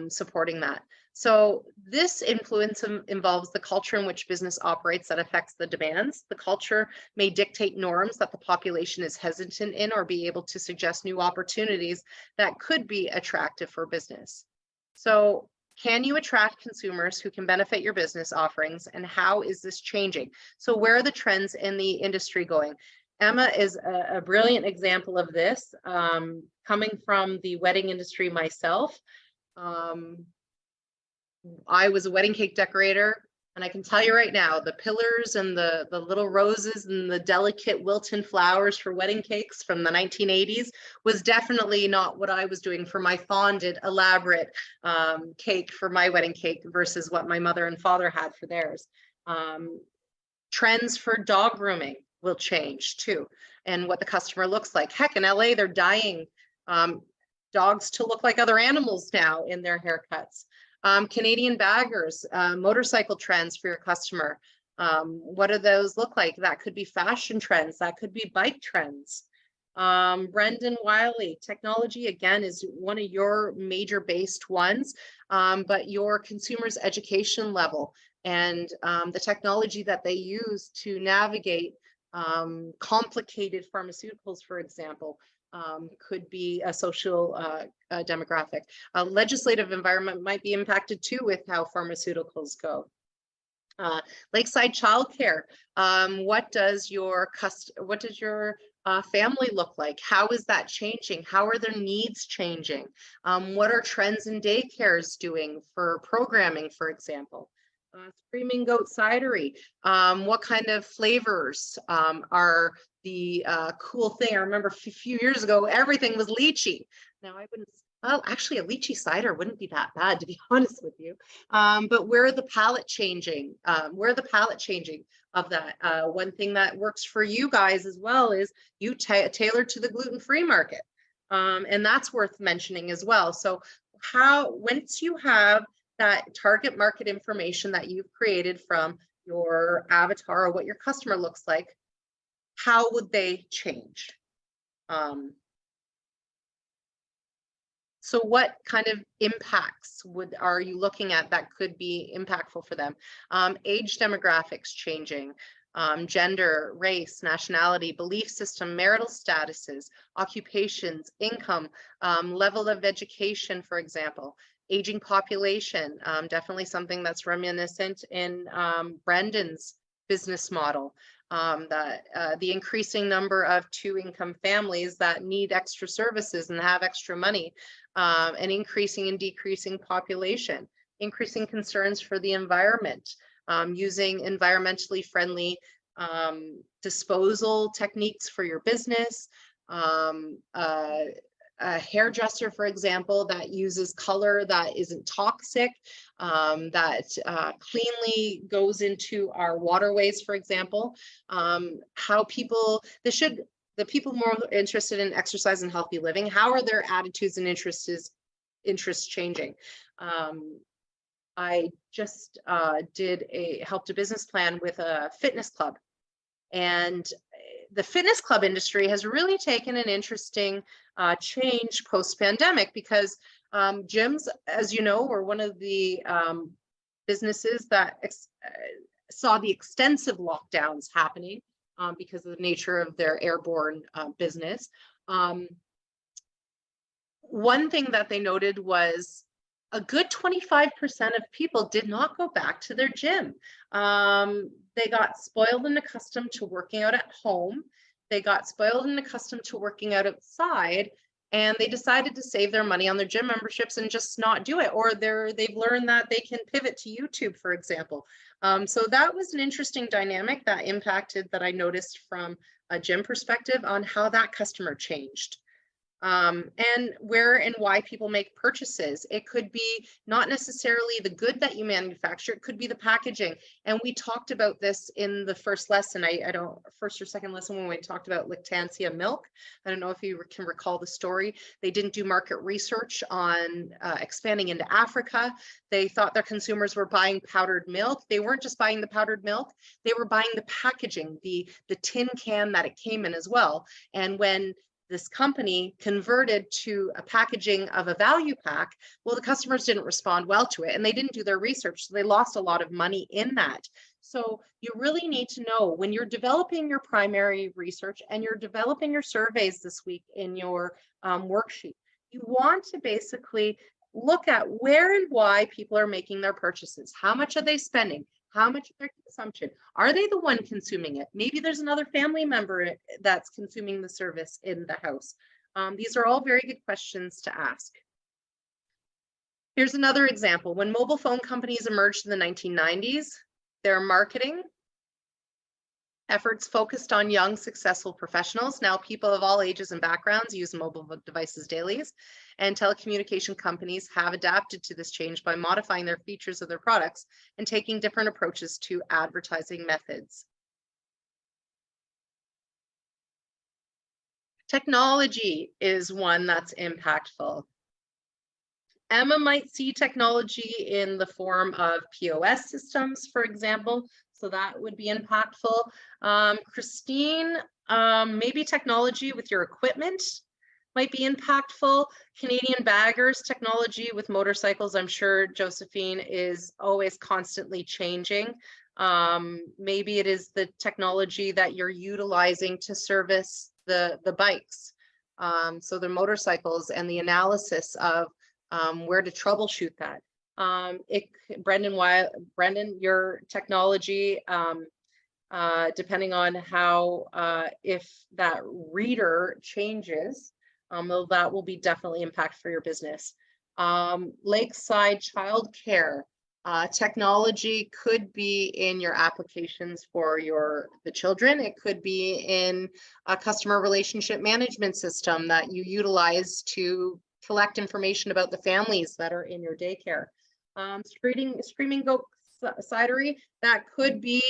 Supporting that. So this influence involves the culture in which business operates that affects the demands. The culture may dictate norms that the population is hesitant in or be able to suggest new opportunities that could be attractive for business. So can you attract consumers who can benefit your business offerings, and how is this changing? So where are the trends in the industry going? Emma is a brilliant example of this. Coming from the wedding industry myself, I was a wedding cake decorator, and I can tell you right now, the pillars and the little roses and the delicate wilton flowers for wedding cakes from the 1980s was definitely not what I was doing for my fondant, elaborate cake for my wedding cake versus what my mother and father had for theirs. Trends for dog grooming will change too, and what the customer looks like. Heck, in LA, they're dyeing dogs to look like other animals now in their haircuts. Canadian baggers, motorcycle trends for your customer. What do those look like? That could be fashion trends. That could be bike trends. Brendan Wiley, technology again is one of your major based ones, but your consumers' education level and the technology that they use to navigate complicated pharmaceuticals, for example, could be a social demographic. Legislative environment might be impacted too with how pharmaceuticals go. Lakeside childcare. What does your family look like? How is that changing? How are their needs changing? What are trends in daycares doing for programming, for example? Screaming Goat Cidery. What kind of flavors are the cool thing? I remember a few years ago, everything was lychee. Now I wouldn't, well, actually a lychee cider wouldn't be that bad, to be honest with you. But where are the palate changing? Where are the palate changing of that? One thing that works for you guys as well is you tailor to the gluten-free market. And that's worth mentioning as well. So once you have that target market information that you've created from your avatar or what your customer looks like, how would they change? So what kind of impacts are you looking at that could be impactful for them? Age demographics changing, gender, race, nationality, belief system, marital statuses, occupations, income, level of education, for example. Aging population, definitely something that's reminiscent in Brendan's business model. The increasing number of two-income families that need extra services and have extra money, and increasing and decreasing population, increasing concerns for the environment, using environmentally friendly disposal techniques for your business, a hairdresser, for example, that uses color that isn't toxic, that cleanly goes into our waterways, for example. How people, the people more interested in exercise and healthy living, how are their attitudes and interests changing? I just helped a business plan with a fitness club, and the fitness club industry has really taken an interesting change post-pandemic, because gyms, as you know, were one of the businesses that saw the extensive lockdowns happening because of the nature of their airborne business. One thing that they noted was a good 25% of people did not go back to their gym. They got spoiled and accustomed to working out at home. They got spoiled and accustomed to working out outside, and they decided to save their money on their gym memberships and just not do it. Or they've learned that they can pivot to YouTube, for example. So that was an interesting dynamic that impacted, that I noticed from a gym perspective, on how that customer changed. And where and why people make purchases. It could be not necessarily the good that you manufacture, it could be the packaging. And we talked about this in the first lesson, first or second lesson, when we talked about lactancia milk. I don't know if you can recall the story. They didn't do market research on expanding into Africa. They thought their consumers were buying powdered milk. They weren't just buying the powdered milk, they were buying the packaging, the tin can that it came in as well. And when this company converted to a packaging of a value pack, well, the customers didn't respond well to it, and they didn't do their research, so they lost a lot of money in that. So you really need to know, when you're developing your primary research and you're developing your surveys this week in your worksheet, you want to basically look at where and why people are making their purchases. How much are they spending? How much of their consumption? Are they the one consuming it? Maybe there's another family member that's consuming the service in the house. These are all very good questions to ask. Here's another example. When mobile phone companies emerged in the 1990s, their marketing efforts focused on young, successful professionals. Now people of all ages and backgrounds use mobile devices daily, and telecommunication companies have adapted to this change by modifying their features of their products and taking different approaches to advertising methods. Technology is one that's impactful. Emma might see technology in the form of POS systems, for example, so that would be impactful. Christine, maybe technology with your equipment might be impactful. Canadian baggers technology with motorcycles, I'm sure Josephine is always constantly changing. Maybe it is the technology that you're utilizing to service the bikes. So the motorcycles and the analysis of where to troubleshoot that. Brendan, your technology, depending on how, if that reader changes, that will be definitely impact for your business. Lakeside childcare. Technology could be in your applications for the children. It could be in a customer relationship management system that you utilize to collect information about the families that are in your daycare. Screaming Goat Cidery, that could be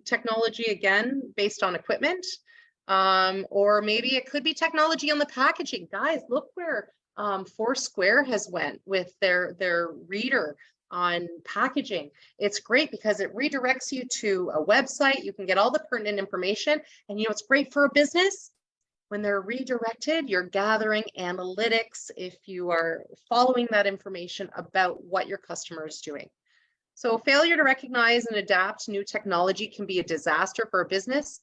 technology again based on equipment, or maybe it could be technology on the packaging. Guys, look where Foursquare has went with their reader on packaging. It's great because it redirects you to a website. You can get all the pertinent information, and you know it's great for a business. When they're redirected, you're gathering analytics if you are following that information about what your customer is doing. So failure to recognize and adapt new technology can be a disaster for a business.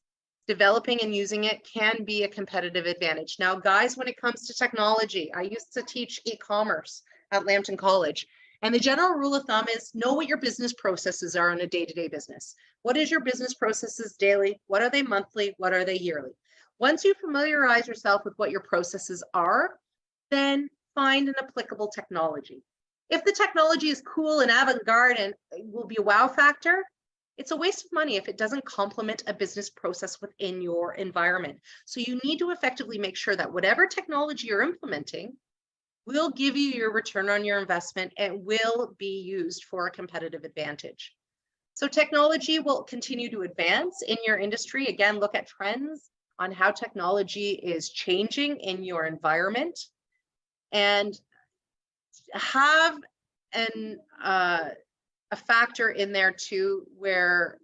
Developing and using it can be a competitive advantage. Now, guys, when it comes to technology, I used to teach e-commerce at Lambton College. And the general rule of thumb is know what your business processes are on a day-to-day business. What is your business processes daily? What are they monthly? What are they yearly? Once you familiarize yourself with what your processes are, then find an applicable technology. If the technology is cool and avant-garde and will be a wow factor, it's a waste of money if it doesn't complement a business process within your environment. So you need to effectively make sure that whatever technology you're implementing will give you your return on your investment and will be used for a competitive advantage. So technology will continue to advance in your industry. Again, look at trends on how technology is changing in your environment, and have a factor in there too, where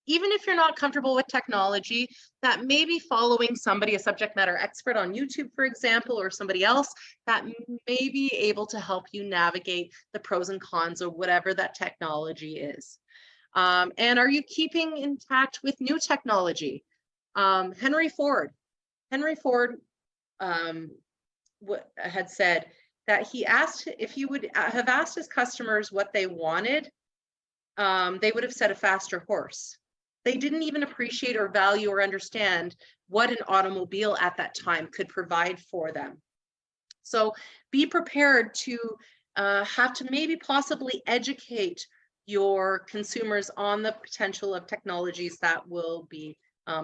even if you're not comfortable with technology, that maybe following somebody, a subject matter expert on YouTube, for example, or somebody else that may be able to help you navigate the pros and cons of whatever that technology is. And are you keeping intact with new technology? Henry Ford had said that he asked if he would have asked his customers what they wanted, they would have said a faster horse. They didn't even appreciate or value or understand what an automobile at that time could provide for them. So be prepared to have to maybe possibly educate your consumers on the potential of technologies that will be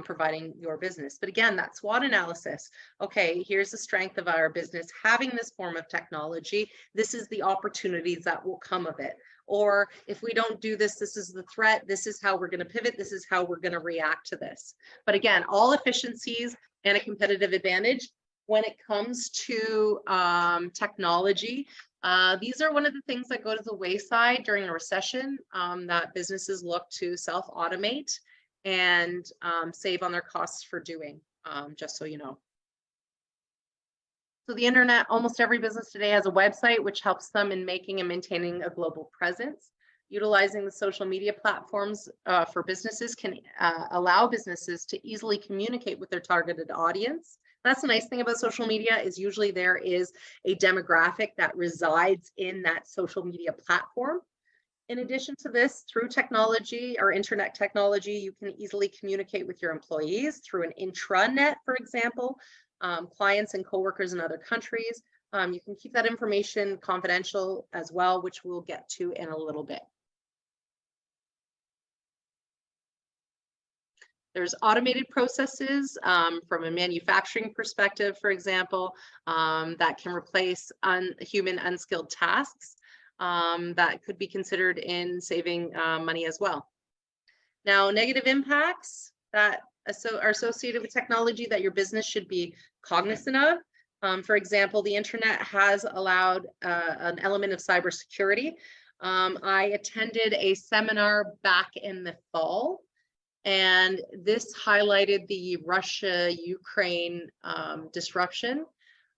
providing your business. But again, that SWOT analysis. Okay, here's the strength of our business having this form of technology. This is the opportunities that will come of it. Or if we don't do this, this is the threat. This is how we're going to pivot. This is how we're going to react to this. But again, all efficiencies and a competitive advantage when it comes to technology. These are one of the things that go to the wayside during a recession that businesses look to self-automate and save on their costs for doing, just so you know. So the internet, almost every business today has a website, which helps them in making and maintaining a global presence. Utilizing the social media platforms for businesses can allow businesses to easily communicate with their targeted audience. That's the nice thing about social media is usually there is a demographic that resides in that social media platform. In addition to this, through technology or internet technology, you can easily communicate with your employees through an intranet, for example, clients and coworkers in other countries. You can keep that information confidential as well, which we'll get to in a little bit. There's automated processes from a manufacturing perspective, for example, that can replace human unskilled tasks. That could be considered in saving money as well. Now, negative impacts that are associated with technology that your business should be cognizant of. For example, the internet has allowed an element of cybersecurity. I attended a seminar back in the fall, and this highlighted the Russia-Ukraine disruption.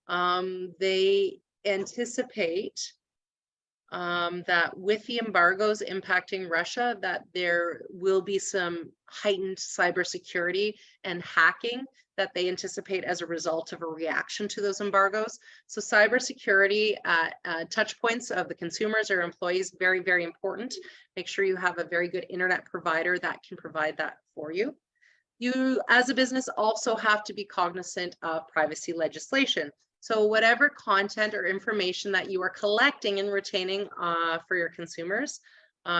They anticipate that with the embargoes impacting Russia, that there will be some heightened cybersecurity and hacking that they anticipate as a result of a reaction to those embargoes. So cybersecurity touch points of the consumers or employees, very, very important. Make sure you have a very good internet provider that can provide that for you. You, as a business, also have to be cognizant of privacy legislation. So whatever content or information that you are collecting and retaining for your consumers,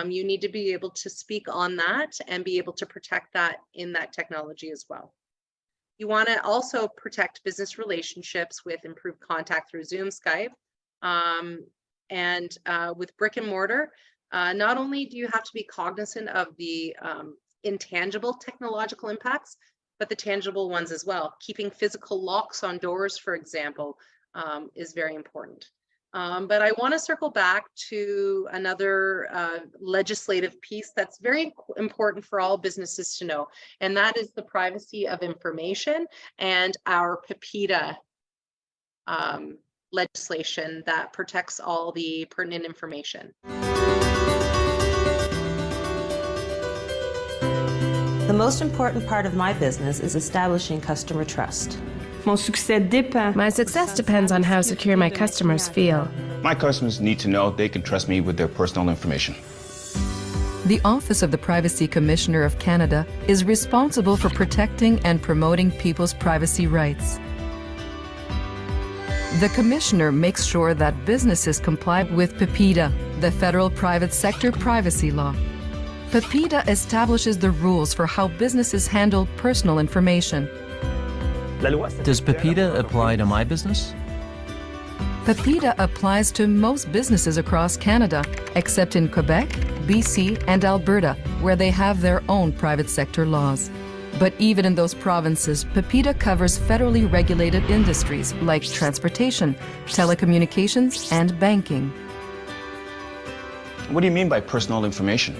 you need to be able to speak on that and be able to protect that in that technology as well. You want to also protect business relationships with improved contact through Zoom, Skype, and with brick and mortar. Not only do you have to be cognizant of the intangible technological impacts, but the tangible ones as well. Keeping physical locks on doors, for example, is very important. But I want to circle back to another legislative piece that's very important for all businesses to know, and that is the privacy of information and our PIPEDA legislation that protects all the pertinent information. The most important part of my business is establishing customer trust. My success depends on how secure my customers feel. My customers need to know they can trust me with their personal information. The Office of the Privacy Commissioner of Canada is responsible for protecting and promoting people's privacy rights. The Commissioner makes sure that businesses comply with PIPEDA, the Federal Private Sector Privacy Law. PIPEDA establishes the rules for how businesses handle personal information. Does PIPEDA apply to my business? PIPEDA applies to most businesses across Canada, except in Quebec, BC, and Alberta, where they have their own private sector laws. But even in those provinces, PIPEDA covers federally regulated industries like transportation, telecommunications, and banking. What do you mean by personal information?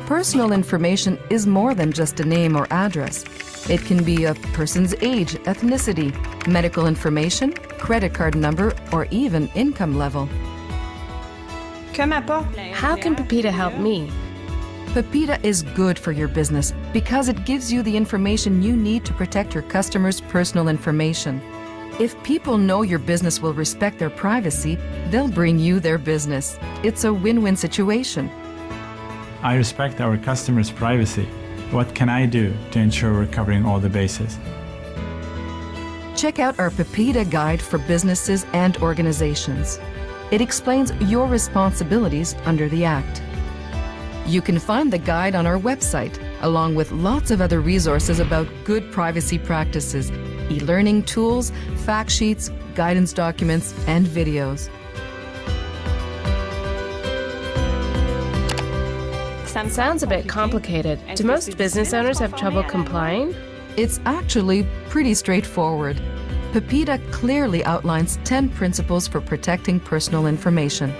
Personal information is more than just a name or address. It can be a person's age, ethnicity, medical information, credit card number, or even income level. How can PIPEDA help me? PIPEDA is good for your business because it gives you the information you need to protect your customers' personal information. If people know your business will respect their privacy, they'll bring you their business. It's a win-win situation. I respect our customers' privacy. What can I do to ensure we're covering all the bases? Check out our PIPEDA guide for businesses and organizations. It explains your responsibilities under the Act. You can find the guide on our website, along with lots of other resources about good privacy practices, e-learning tools, fact sheets, guidance documents, and videos. Sounds a bit complicated. Do most business owners have trouble complying? It's actually pretty straightforward. PIPEDA clearly outlines 10 principles for protecting personal information.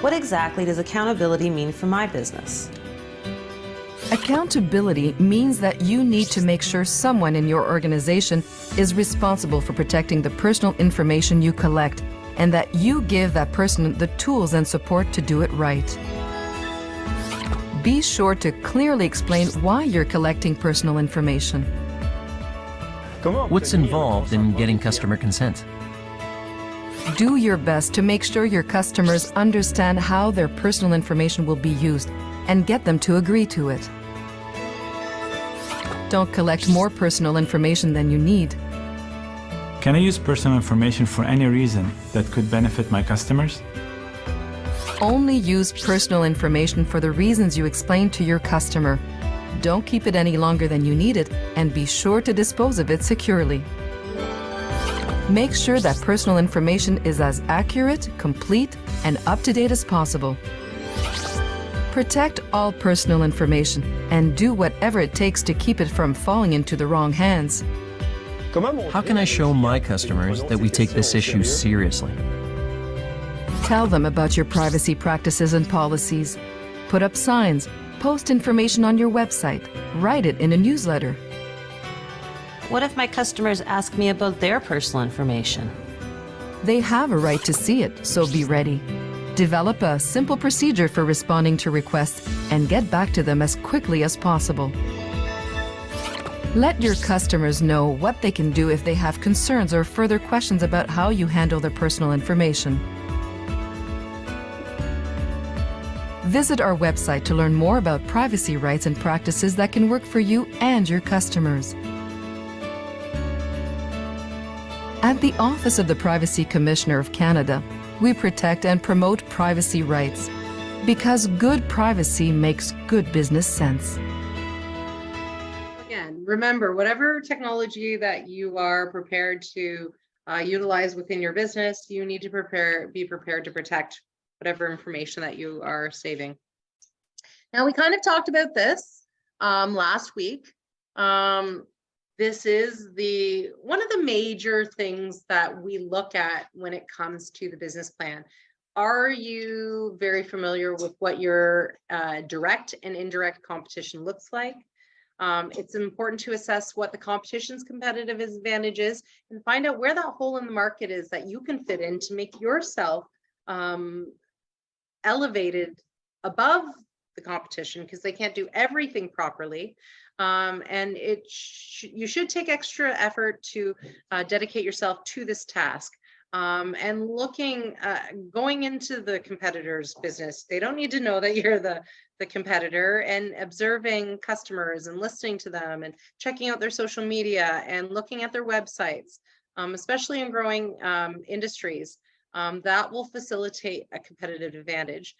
What exactly does accountability mean for my business? Accountability means that you need to make sure someone in your organization is responsible for protecting the personal information you collect, and that you give that person the tools and support to do it right. Be sure to clearly explain why you're collecting personal information. What's involved in getting customer consent? Do your best to make sure your customers understand how their personal information will be used and get them to agree to it. Don't collect more personal information than you need. Can I use personal information for any reason that could benefit my customers? Only use personal information for the reasons you explain to your customer. Don't keep it any longer than you need it, and be sure to dispose of it securely. Make sure that personal information is as accurate, complete, and up-to-date as possible. Protect all personal information and do whatever it takes to keep it from falling into the wrong hands. How can I show my customers that we take this issue seriously? Tell them about your privacy practices and policies. Put up signs, post information on your website, write it in a newsletter. What if my customers ask me about their personal information? They have a right to see it, so be ready. Develop a simple procedure for responding to requests and get back to them as quickly as possible. Let your customers know what they can do if they have concerns or further questions about how you handle their personal information. Visit our website to learn more about privacy rights and practices that can work for you and your customers. At the Office of the Privacy Commissioner of Canada, we protect and promote privacy rights because good privacy makes good business sense. Again, remember, whatever technology that you are prepared to utilize within your business, you need to be prepared to protect whatever information that you are saving. Now, we kind of talked about this last week. This is one of the major things that we look at when it comes to the business plan. Are you very familiar with what your direct and indirect competition looks like? It's important to assess what the competition's competitive advantage is and find out where that hole in the market is that you can fit in to make yourself elevated above the competition, because they can't do everything properly. And you should take extra effort to dedicate yourself to this task. And going into the competitor's business, they don't need to know that you're the competitor, and observing customers and listening to them and checking out their social media and looking at their websites, especially in growing industries. That will facilitate a competitive advantage.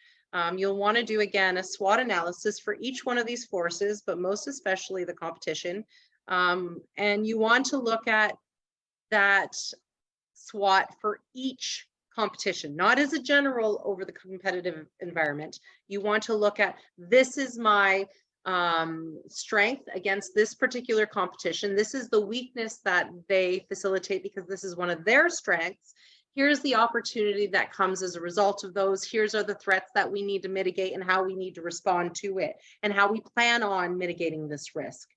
You'll want to do, again, a SWOT analysis for each one of these forces, but most especially the competition. And you want to look at that SWOT for each competition, not as a general over the competitive environment. You want to look at, this is my strength against this particular competition. This is the weakness that they facilitate because this is one of their strengths. Here's the opportunity that comes as a result of those. Here's are the threats that we need to mitigate and how we need to respond to it and how we plan on mitigating this risk.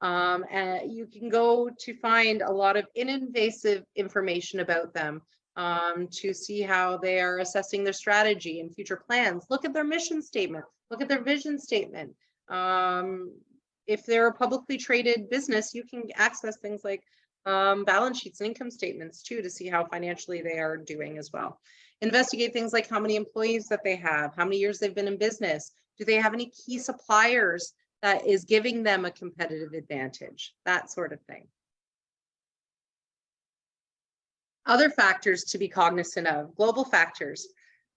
And you can go to find a lot of invasive information about them to see how they are assessing their strategy and future plans. Look at their mission statement, look at their vision statement. If they're a publicly traded business, you can access things like balance sheets and income statements too, to see how financially they are doing as well. Investigate things like how many employees that they have, how many years they've been in business. Do they have any key suppliers that is giving them a competitive advantage? That sort of thing. Other factors to be cognizant of, global factors.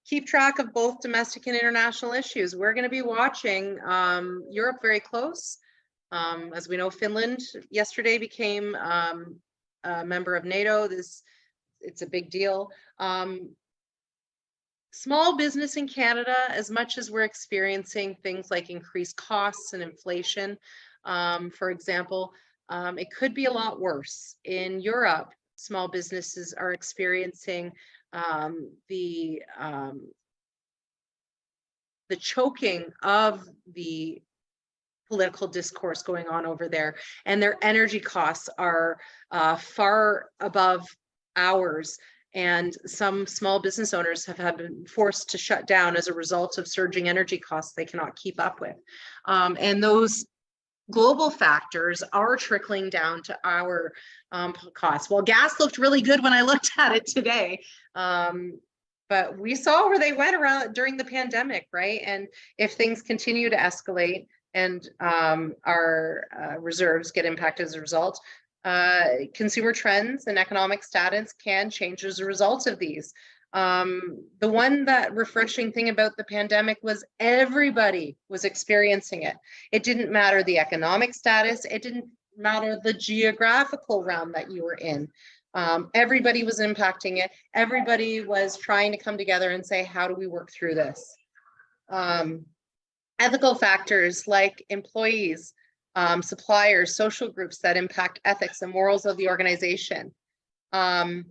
Keep track of both domestic and international issues. We're going to be watching Europe very close. As we know, Finland yesterday became a member of NATO. It's a big deal. Small business in Canada, as much as we're experiencing things like increased costs and inflation, for example, it could be a lot worse. In Europe, small businesses are experiencing the choking of the political discourse going on over there, and their energy costs are far above ours. And some small business owners have been forced to shut down as a result of surging energy costs they cannot keep up with. And those global factors are trickling down to our costs. Well, gas looked really good when I looked at it today. But we saw where they went around during the pandemic, right? And if things continue to escalate and our reserves get impacted as a result, consumer trends and economic status can change as a result of these. The one that refreshing thing about the pandemic was everybody was experiencing it. It didn't matter the economic status. It didn't matter the geographical realm that you were in. Everybody was impacting it. Everybody was trying to come together and say, how do we work through this? Ethical factors like employees, suppliers, social groups that impact ethics and morals of the organization. Guys,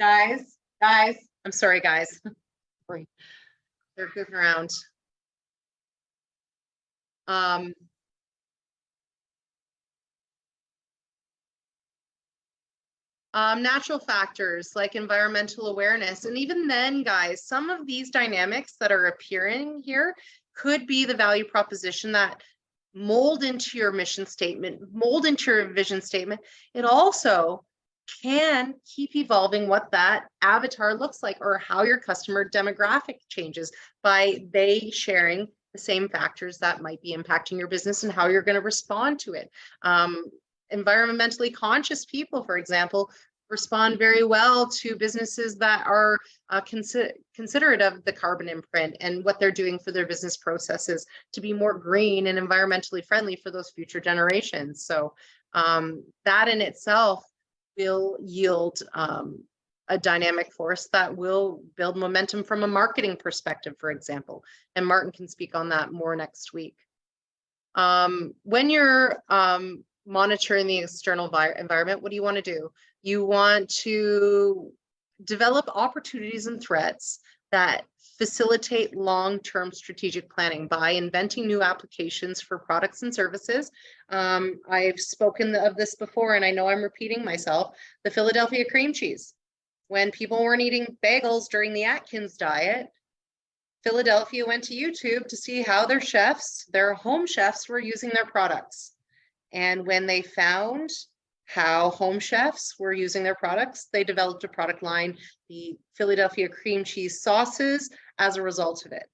I'm sorry, guys. They're goofing around. Natural factors like environmental awareness. And even then, guys, some of these dynamics that are appearing here could be the value proposition that mold into your mission statement, mold into your vision statement. It also can keep evolving what that avatar looks like or how your customer demographic changes by they sharing the same factors that might be impacting your business and how you're going to respond to it. Environmentally conscious people, for example, respond very well to businesses that are considerate of the carbon imprint and what they're doing for their business processes to be more green and environmentally friendly for those future generations. So that in itself will yield a dynamic force that will build momentum from a marketing perspective, for example. And Martin can speak on that more next week. When you're monitoring the external environment, what do you want to do? You want to develop opportunities and threats that facilitate long-term strategic planning by inventing new applications for products and services. I've spoken of this before, and I know I'm repeating myself, the Philadelphia cream cheese. When people weren't eating bagels during the Atkins diet, Philadelphia went to YouTube to see how their chefs, their home chefs, were using their products. And when they found how home chefs were using their products, they developed a product line, the Philadelphia cream cheese sauces, as a result of it.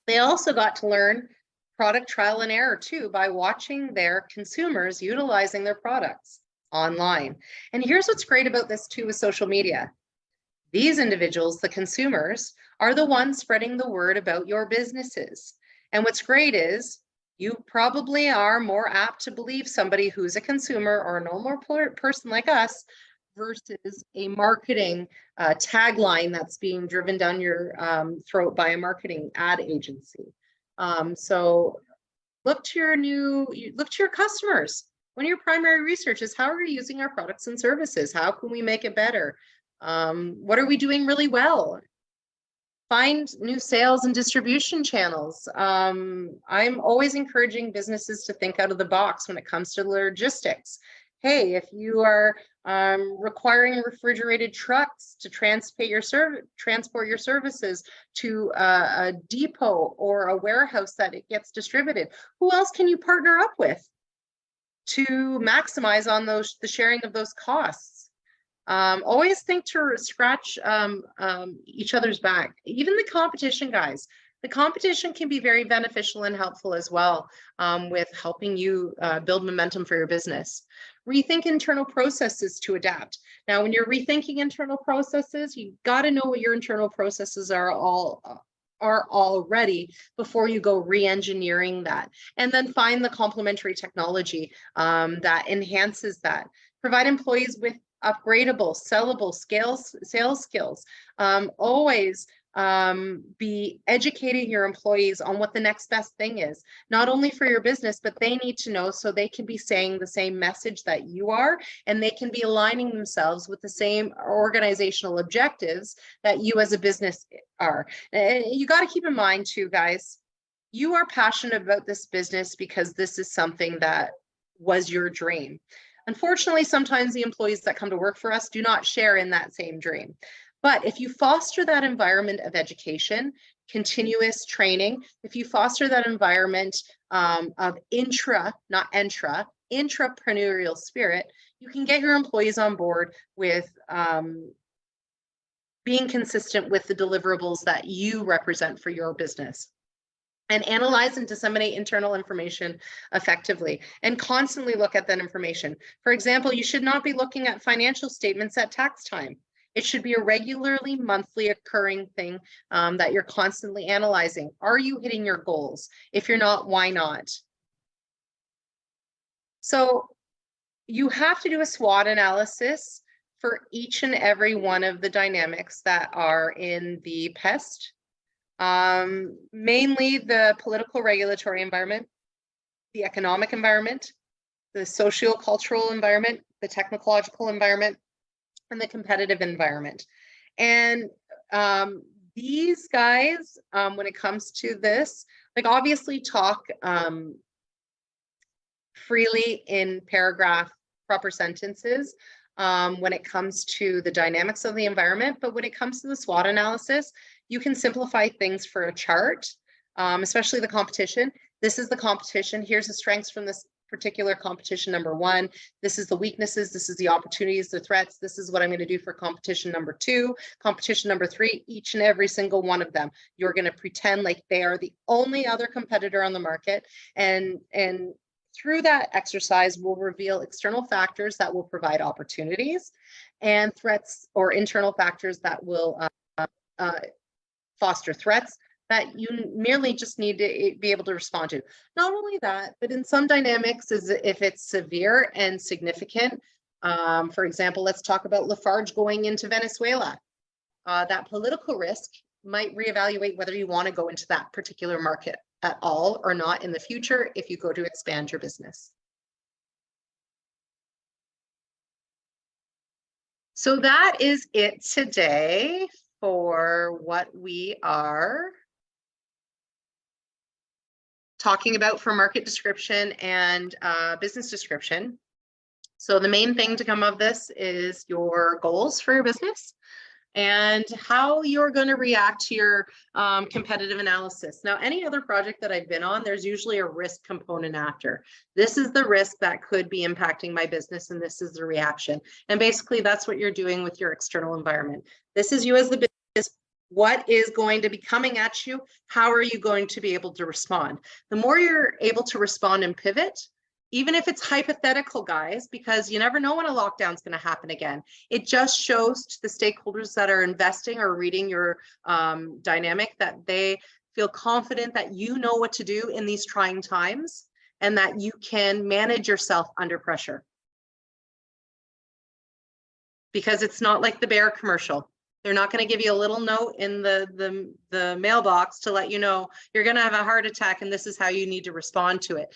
They also got to learn product trial and error too by watching their consumers utilizing their products online. And here's what's great about this too with social media. These individuals, the consumers, are the ones spreading the word about your businesses. And what's great is you probably are more apt to believe somebody who's a consumer or a normal person like us versus a marketing tagline that's being driven down your throat by a marketing ad agency. So look to your customers. One of your primary research is how are we using our products and services? How can we make it better? What are we doing really well? Find new sales and distribution channels. I'm always encouraging businesses to think out of the box when it comes to logistics. Hey, if you are requiring refrigerated trucks to transport your services to a depot or a warehouse that it gets distributed, who else can you partner up with to maximize on the sharing of those costs? Always think to scratch each other's back. Even the competition, guys. The competition can be very beneficial and helpful as well with helping you build momentum for your business. Rethink internal processes to adapt. Now, when you're rethinking internal processes, you've got to know what your internal processes are already before you go re-engineering that. And then find the complementary technology that enhances that. Provide employees with upgradable, sellable sales skills. Always be educating your employees on what the next best thing is, not only for your business, but they need to know so they can be saying the same message that you are, and they can be aligning themselves with the same organizational objectives that you as a business are. And you got to keep in mind too, guys, you are passionate about this business because this is something that was your dream. Unfortunately, sometimes the employees that come to work for us do not share in that same dream. But if you foster that environment of education, continuous training, if you foster that environment of intrapreneurial spirit, you can get your employees on board with being consistent with the deliverables that you represent for your business. And analyze and disseminate internal information effectively and constantly look at that information. For example, you should not be looking at financial statements at tax time. It should be a regularly monthly occurring thing that you're constantly analyzing. Are you hitting your goals? If you're not, why not? So you have to do a SWOT analysis for each and every one of the dynamics that are in the PEST Mainly the political regulatory environment, the economic environment, the socio-cultural environment, the technological environment, and the competitive environment. And these guys, when it comes to this, like obviously talk freely in paragraph proper sentences when it comes to the dynamics of the environment. But when it comes to the SWOT analysis, you can simplify things for a chart, especially the competition. This is the competition. Here's the strengths from this particular competition number 1. This is the weaknesses. This is the opportunities, the threats. This is what I'm going to do for competition number 2, competition number 3, each and every single one of them. You're going to pretend like they are the only other competitor on the market. And through that exercise, we'll reveal external factors that will provide opportunities and threats, or internal factors that will foster threats that you merely just need to be able to respond to. Not only that, but in some dynamics, is if it's severe and significant. For example, let's talk about Lafarge going into Venezuela. That political risk might reevaluate whether you want to go into that particular market at all or not in the future if you go to expand your business. So that is it today for what we are talking about for market description and business description. So the main thing to come of this is your goals for your business and how you're going to react to your competitive analysis. Now, any other project that I've been on, there's usually a risk component after. This is the risk that could be impacting my business, and this is the reaction. And basically, that's what you're doing with your external environment. This is you as the business. What is going to be coming at you? How are you going to be able to respond? The more you're able to respond and pivot, even if it's hypothetical, guys, because you never know when a lockdown is going to happen again. It just shows to the stakeholders that are investing or reading your dynamic that they feel confident that you know what to do in these trying times and that you can manage yourself under pressure. Because it's not like the bear commercial. They're not going to give you a little note in the mailbox to let you know you're going to have a heart attack and this is how you need to respond to it.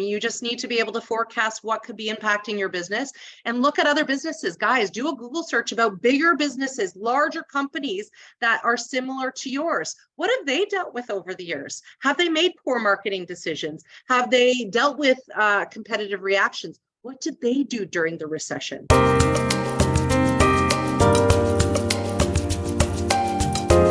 You just need to be able to forecast what could be impacting your business and look at other businesses. Guys, do a Google search about bigger businesses, larger companies that are similar to yours. What have they dealt with over the years? Have they made poor marketing decisions? Have they dealt with competitive reactions? What did they do during the recession?